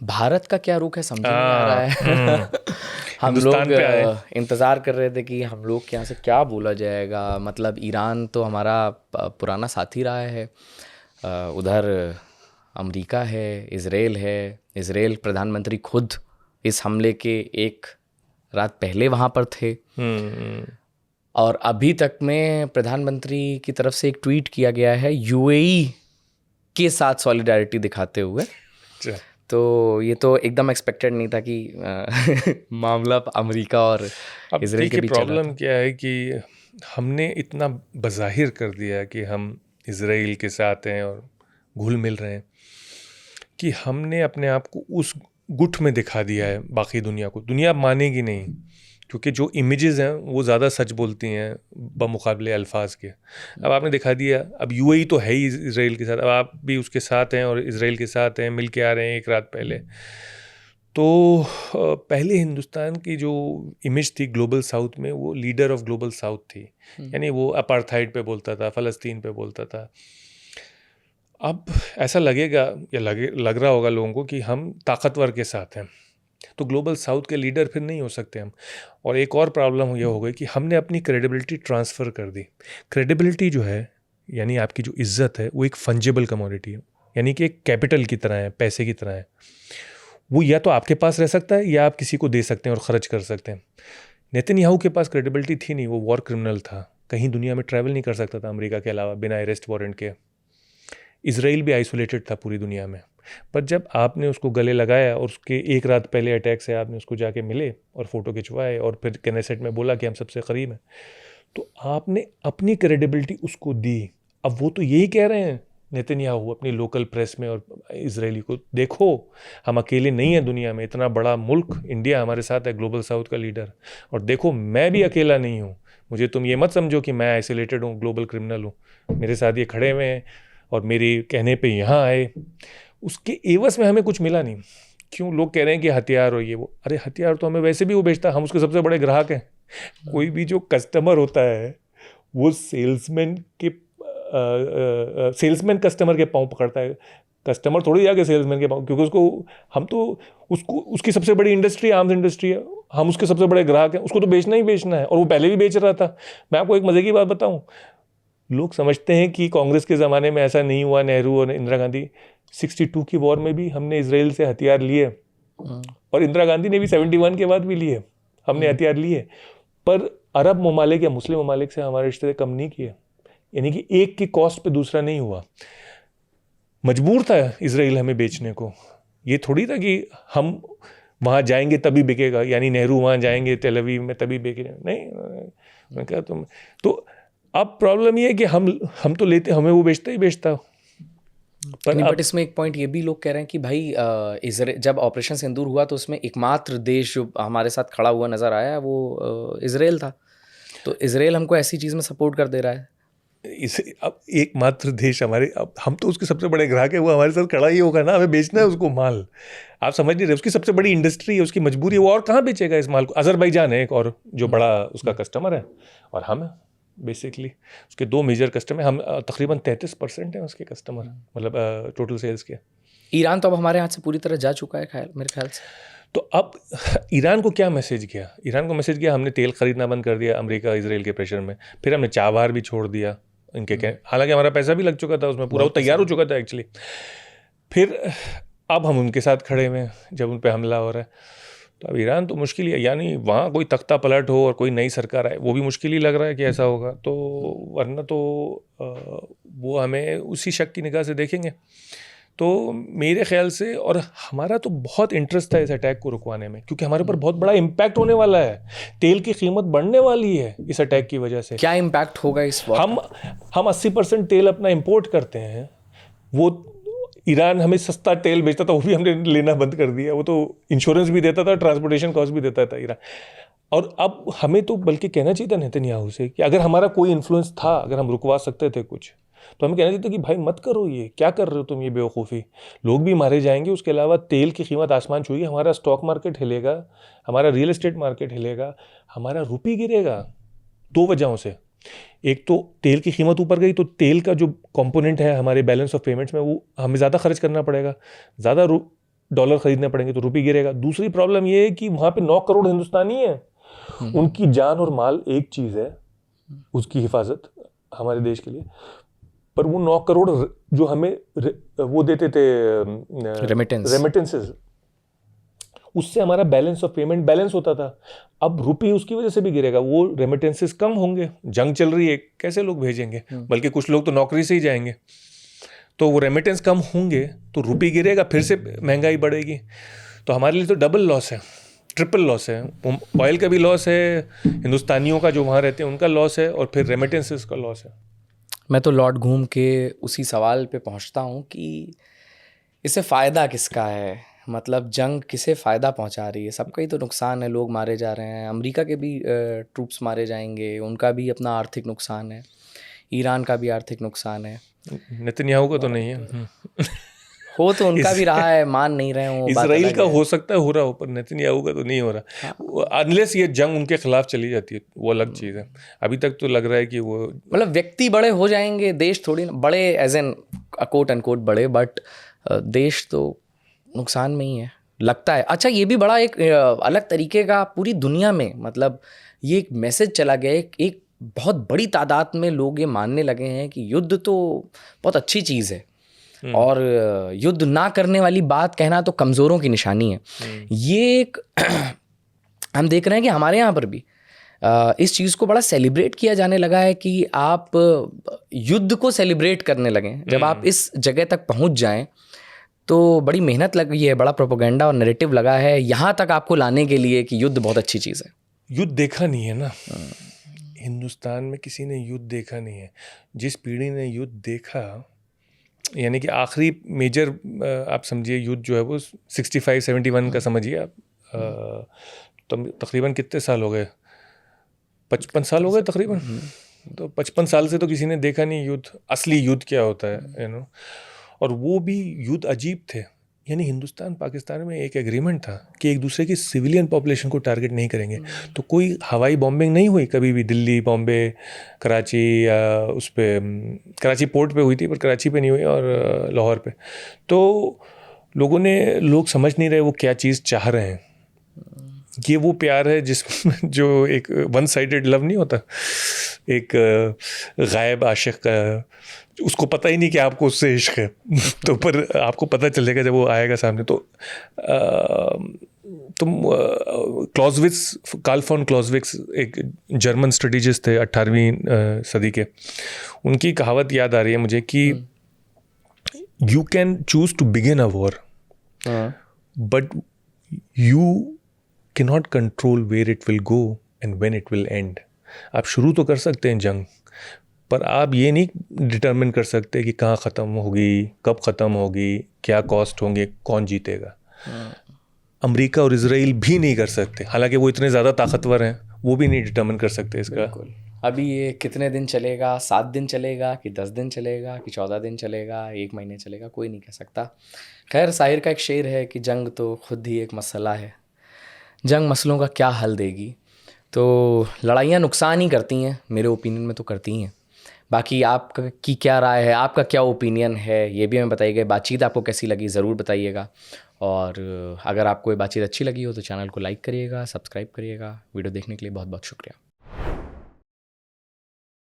Speaker 1: भारत का क्या रुख है समझ नहीं आ रहा है। हम लोग इंतज़ार कर रहे थे कि हम लोग के यहाँ से क्या बोला जाएगा। मतलब ईरान तो हमारा पुराना साथी रहा है, उधर अमेरिका है, इज़राइल है। इज़राइल प्रधानमंत्री खुद इस हमले के एक रात पहले वहाँ पर थे, और अभी तक में प्रधानमंत्री की तरफ से एक ट्वीट किया गया है, यूएई के साथ सॉलिडारिटी दिखाते हुए।
Speaker 2: अच्छा।
Speaker 1: तो ये तो एकदम एक्सपेक्टेड नहीं था कि मामला अमेरिका और
Speaker 2: अब
Speaker 1: इसराइल के
Speaker 2: देखिए
Speaker 1: बीच चल रहा
Speaker 2: प्रॉब्लम
Speaker 1: था।
Speaker 2: क्या है कि हमने इतना बज़ाहिर कर दिया कि हम इसराइल के साथ हैं और घुल मिल रहे हैं कि हमने अपने आप को उस गुट में दिखा दिया है बाकी दुनिया को। दुनिया मानेगी नहीं क्योंकि जो इमेजेस हैं वो ज़्यादा सच बोलती हैं बमुकाबले अल्फाज के। अब आपने दिखा दिया, अब यूएई तो है ही इसराइल के साथ, अब आप भी उसके साथ हैं और इसराइल के साथ हैं, मिल के आ रहे हैं एक रात पहले। तो पहले हिंदुस्तान की जो इमेज थी ग्लोबल साउथ में, वो लीडर ऑफ ग्लोबल साउथ थी, यानी वो अपार्थाइड पे बोलता था, फ़लस्तीन पे बोलता था। अब ऐसा लगेगा या लग रहा होगा लोगों को कि हम ताकतवर के साथ हैं, तो ग्लोबल साउथ के लीडर फिर नहीं हो सकते हम। और एक और प्रॉब्लम ये हो गई कि हमने अपनी क्रेडिबिलिटी ट्रांसफ़र कर दी। क्रेडिबिलिटी जो है, यानी आपकी जो इज्जत है, वो एक फंजिबल कमोडिटी है, यानी कि एक कैपिटल की तरह है, पैसे की तरह है। वो या तो आपके पास रह सकता है या आप किसी को दे सकते हैं और ख़र्च कर सकते हैं। नेतन्याहू के पास क्रेडिबिलिटी थी नहीं, वो वॉर क्रिमिनल था, कहीं दुनिया में ट्रैवल नहीं कर सकता था अमेरिका के अलावा बिना अरेस्ट वारंट के। इसराइल भी आइसोलेटेड था पूरी दुनिया में। पर जब आपने उसको गले लगाया और उसके एक रात पहले अटैक से आपने उसको जाके मिले और फ़ोटो खिंचवाए और फिर कैनेसेट में बोला कि हम सबसे करीब हैं, तो आपने अपनी क्रेडिबिलिटी उसको दी। अब वो तो यही कह रहे हैं नेतन्याहू अपनी लोकल प्रेस में और इजरायली को, देखो हम अकेले नहीं हैं दुनिया में, इतना बड़ा मुल्क इंडिया हमारे साथ है, ग्लोबल साउथ का लीडर, और देखो मैं भी अकेला नहीं हूँ, मुझे तुम ये मत समझो कि मैं आइसोलेटेड हूँ, ग्लोबल क्रिमिनल हूँ, मेरे साथ ये खड़े हुए हैं और मेरे कहने पे यहाँ आए। उसके एवज में हमें कुछ मिला नहीं। क्यों लोग कह रहे हैं कि हथियार हो ये वो, अरे हथियार तो हमें वैसे भी वो बेचता, हम उसके सबसे बड़े ग्राहक हैं। कोई भी जो कस्टमर होता है वो सेल्समैन कस्टमर के पाँव पकड़ता है, कस्टमर थोड़ी जाके सेल्समैन के पाँव, क्योंकि उसको उसकी सबसे बड़ी इंडस्ट्री आर्म्स इंडस्ट्री है, हम उसके सबसे बड़े ग्राहक हैं, उसको तो बेचना ही बेचना है, और वो पहले भी बेच रहा था। मैं आपको एक मज़े की बात बताऊं, लोग समझते हैं कि कांग्रेस के ज़माने में ऐसा नहीं हुआ, नेहरू और इंदिरा गांधी 62 की वॉर में भी हमने इसराइल से हथियार लिए, और इंदिरा गांधी ने भी 71 के बाद भी लिए, हमने हथियार लिए, पर अरब ममालिक या मुस्लिम ममालिक से हमारे रिश्ते कम नहीं किए। यानी कि एक की कॉस्ट पे दूसरा नहीं हुआ। मजबूर था इसराइल हमें बेचने को, ये थोड़ी था कि हम वहाँ जाएंगे तभी बिकेगा, यानी नेहरू वहाँ जाएंगे तेल अवीव में तभी बिकेगा, नहीं। मैं क्या तुम तो अब प्रॉब्लम ये है कि हम तो लेते, हमें वो बेचता ही बेचता।
Speaker 1: बट इसमें एक पॉइंट ये भी लोग कह रहे हैं कि भाई जब ऑपरेशन सिंदूर हुआ तो उसमें एकमात्र देश जो हमारे साथ खड़ा हुआ नजर आया वो इसराइल था, तो इसराइल हमको ऐसी चीज़ में सपोर्ट कर दे रहा है।
Speaker 2: अब एकमात्र देश हमारे, अब हम तो उसके सबसे बड़े ग्राहक है, वो हमारे साथ खड़ा ही होगा ना, हमें बेचना है उसको माल। आप समझ नहीं रहे, उसकी सबसे बड़ी इंडस्ट्री है, उसकी मजबूरी है, वो और कहाँ बेचेगा इस माल को। अजरबैजान है एक और जो बड़ा उसका कस्टमर है, और हम है बेसिकली उसके दो मेजर कस्टमर। हम तकरीबन 33% हैं उसके कस्टमर, मतलब टोटल सेल्स के।
Speaker 1: ईरान तो अब हमारे हाथ से पूरी तरह जा चुका है मेरे ख्याल से।
Speaker 2: तो अब ईरान को क्या मैसेज किया? ईरान को मैसेज किया हमने तेल खरीदना बंद कर दिया अमेरिका इसराइल के प्रेशर में, फिर हमने चाबार भी छोड़ दिया इनके हालांकि हमारा पैसा भी लग चुका था उसमें, पूरा वो तैयार हो चुका था एक्चुअली। फिर अब हम उनके साथ खड़े हुए हैं जब उन पर हमला हो रहा है, तो अब ईरान तो मुश्किल ही है, यानी वहाँ कोई तख्ता पलट हो और कोई नई सरकार आए वो भी मुश्किल ही लग रहा है कि ऐसा होगा। तो वरना तो वो हमें उसी शक की निगाह से देखेंगे। तो मेरे ख्याल से, और हमारा तो बहुत इंटरेस्ट था इस अटैक को रुकवाने में, क्योंकि हमारे ऊपर बहुत बड़ा इम्पैक्ट होने वाला है, तेल की कीमत बढ़ने वाली है इस अटैक की वजह से।
Speaker 1: क्या इम्पैक्ट होगा इस वक्त?
Speaker 2: हम 80% तेल अपना इंपोर्ट करते हैं, वो ईरान हमें सस्ता तेल बेचता था, वो भी हमने लेना बंद कर दिया। वो तो इंश्योरेंस भी देता था, ट्रांसपोर्टेशन कॉस्ट भी देता था ईरान। और अब हमें तो बल्कि कहना चाहिए था नेतन्याहू से कि अगर हमारा कोई इन्फ्लुएंस था, अगर हम रुकवा सकते थे कुछ, तो हमें कहना चाहिए था कि भाई मत करो, ये क्या कर रहे हो तुम, ये बेवकूफ़ी, लोग भी मारे जाएंगे। उसके अलावा तेल की कीमत आसमान छूएगी, हमारा स्टॉक मार्केट हिलेगा, हमारा रियल एस्टेट मार्केट हिलेगा, हमारा रुपये गिरेगा। दो वजहों से, एक तो तेल की कीमत ऊपर गई तो तेल का जो कंपोनेंट है हमारे बैलेंस ऑफ पेमेंट्स में, वो हमें ज़्यादा खर्च करना पड़ेगा, ज़्यादा डॉलर खरीदने पड़ेंगे तो रुपये गिरेगा। दूसरी प्रॉब्लम ये है कि वहाँ पे 9 करोड़ हिंदुस्तानी है, उनकी जान और माल एक चीज़ है, उसकी हिफाजत हमारे देश के लिए, पर वो 9 करोड़ जो हमें वो देते थे रेमिटेंसेस, उससे हमारा बैलेंस ऑफ पेमेंट बैलेंस होता था। अब रुपये उसकी वजह से भी गिरेगा, वो रेमिटेंसेस कम होंगे, जंग चल रही है, कैसे लोग भेजेंगे, बल्कि कुछ लोग तो नौकरी से ही जाएंगे। तो वो रेमिटेंस कम होंगे तो रुपये गिरेगा, फिर से महंगाई बढ़ेगी। तो हमारे लिए तो डबल लॉस है, ट्रिपल लॉस है। ऑयल का भी लॉस है, हिंदुस्तानियों का जो वहाँ रहते हैं उनका लॉस है, और फिर रेमिटेंसेस का लॉस है।
Speaker 1: मैं तो लौट घूम के उसी सवाल पे पहुंचता हूँ कि इससे फ़ायदा किसका है, मतलब जंग किसे फ़ायदा पहुंचा रही है? सबका ही तो नुकसान है, लोग मारे जा रहे हैं, अमेरिका के भी ट्रूप्स मारे जाएंगे, उनका भी अपना आर्थिक नुकसान है, ईरान का भी आर्थिक नुकसान है।
Speaker 2: नेतन्याहू का तो नहीं है।
Speaker 1: हो तो उनका भी रहा है, मान नहीं रहे हो, बात
Speaker 2: इसराइल
Speaker 1: अलग
Speaker 2: का
Speaker 1: है।
Speaker 2: हो सकता है हो रहा हो, पर नेतन्याहू का तो नहीं हो रहा, अनलेस ये जंग उनके खिलाफ चली जाती है, वो अलग चीज़ है। अभी तक तो लग रहा है कि वो
Speaker 1: मतलब व्यक्ति बड़े हो जाएंगे, देश थोड़ी ना बड़े, एज एन कोट अनकोट बड़े, बट देश तो नुकसान में ही है लगता है। अच्छा, ये भी बड़ा एक अलग तरीके का पूरी दुनिया में, मतलब ये एक मैसेज चला गया है, एक बहुत बड़ी तादाद में लोग ये मानने लगे हैं कि युद्ध तो बहुत अच्छी चीज़ है, और युद्ध ना करने वाली बात कहना तो कमज़ोरों की निशानी है। ये एक हम देख रहे हैं कि हमारे यहाँ पर भी इस चीज़ को बड़ा सेलिब्रेट किया जाने लगा है कि आप युद्ध को सेलिब्रेट करने लगें। जब आप इस जगह तक पहुँच जाएं तो बड़ी मेहनत लगी है, बड़ा प्रोपेगेंडा और नैरेटिव लगा है यहाँ तक आपको लाने के लिए कि युद्ध बहुत अच्छी चीज़ है।
Speaker 2: युद्ध देखा नहीं है ना, हिंदुस्तान में किसी ने युद्ध देखा नहीं है। जिस पीढ़ी ने युद्ध देखा, यानी कि आखिरी मेजर आप समझिए युद्ध जो है वो 65-71 का समझिए आप, तो तकरीबन कितने साल हो गए, 55 साल हो गए तकरीबन। तो 55 साल से तो किसी ने देखा नहीं युद्ध, असली युद्ध क्या होता है, यू नो। और वो भी युद्ध अजीब थे, यानी हिंदुस्तान पाकिस्तान में एक एग्रीमेंट था कि एक दूसरे की सिविलियन पॉपुलेशन को टारगेट नहीं करेंगे। तो कोई हवाई बॉम्बिंग नहीं हुई कभी भी, दिल्ली, बॉम्बे, कराची, या उस पर कराची पोर्ट पे हुई थी पर कराची पे नहीं हुई, और लाहौर पे। तो लोग समझ नहीं रहे वो क्या चीज़ चाह रहे हैं। ये वो प्यार है जिसमें जो एक वन साइडेड लव नहीं होता, एक गायब आशिक का, उसको पता ही नहीं कि आपको उससे इश्क है तो पर आपको पता चलेगा जब वो आएगा सामने। तो तुम क्लॉज़विट्ज़, कार्ल फॉन क्लॉज़विट्ज़ एक जर्मन स्ट्रेटेजिस्ट थे 18वीं सदी के, उनकी कहावत याद आ रही है मुझे कि you can choose to begin a war but you can not control where it will go and when it will end. आप शुरू तो कर सकते हैं जंग, पर आप ये नहीं डिटरमिन कर सकते कि कहाँ ख़त्म होगी, कब ख़त्म होगी, क्या कॉस्ट होंगे, कौन जीतेगा। अमेरिका और इजराइल भी नहीं कर सकते, हालांकि वो इतने ज़्यादा ताकतवर हैं, वो भी नहीं डिटरमिन कर सकते इसका।
Speaker 1: अभी ये कितने दिन चलेगा, 7 दिन चलेगा कि 10 दिन चलेगा कि 14 दिन चलेगा, 1 महीने चलेगा, कोई नहीं कह सकता। खैर, शायर का एक शेर है कि जंग तो खुद ही एक मसला है, जंग मसलों का क्या हल देगी। तो लड़ाइयाँ नुकसान ही करती हैं, मेरे ओपिनियन में तो करती हैं। बाकी आपकी क्या राय है, आपका क्या ओपिनियन है, ये भी हमें बताइएगा। बातचीत आपको कैसी लगी ज़रूर बताइएगा, और अगर आपको ये बातचीत अच्छी लगी हो तो चैनल को लाइक करिएगा, सब्सक्राइब करिएगा। वीडियो देखने के लिए बहुत बहुत शुक्रिया।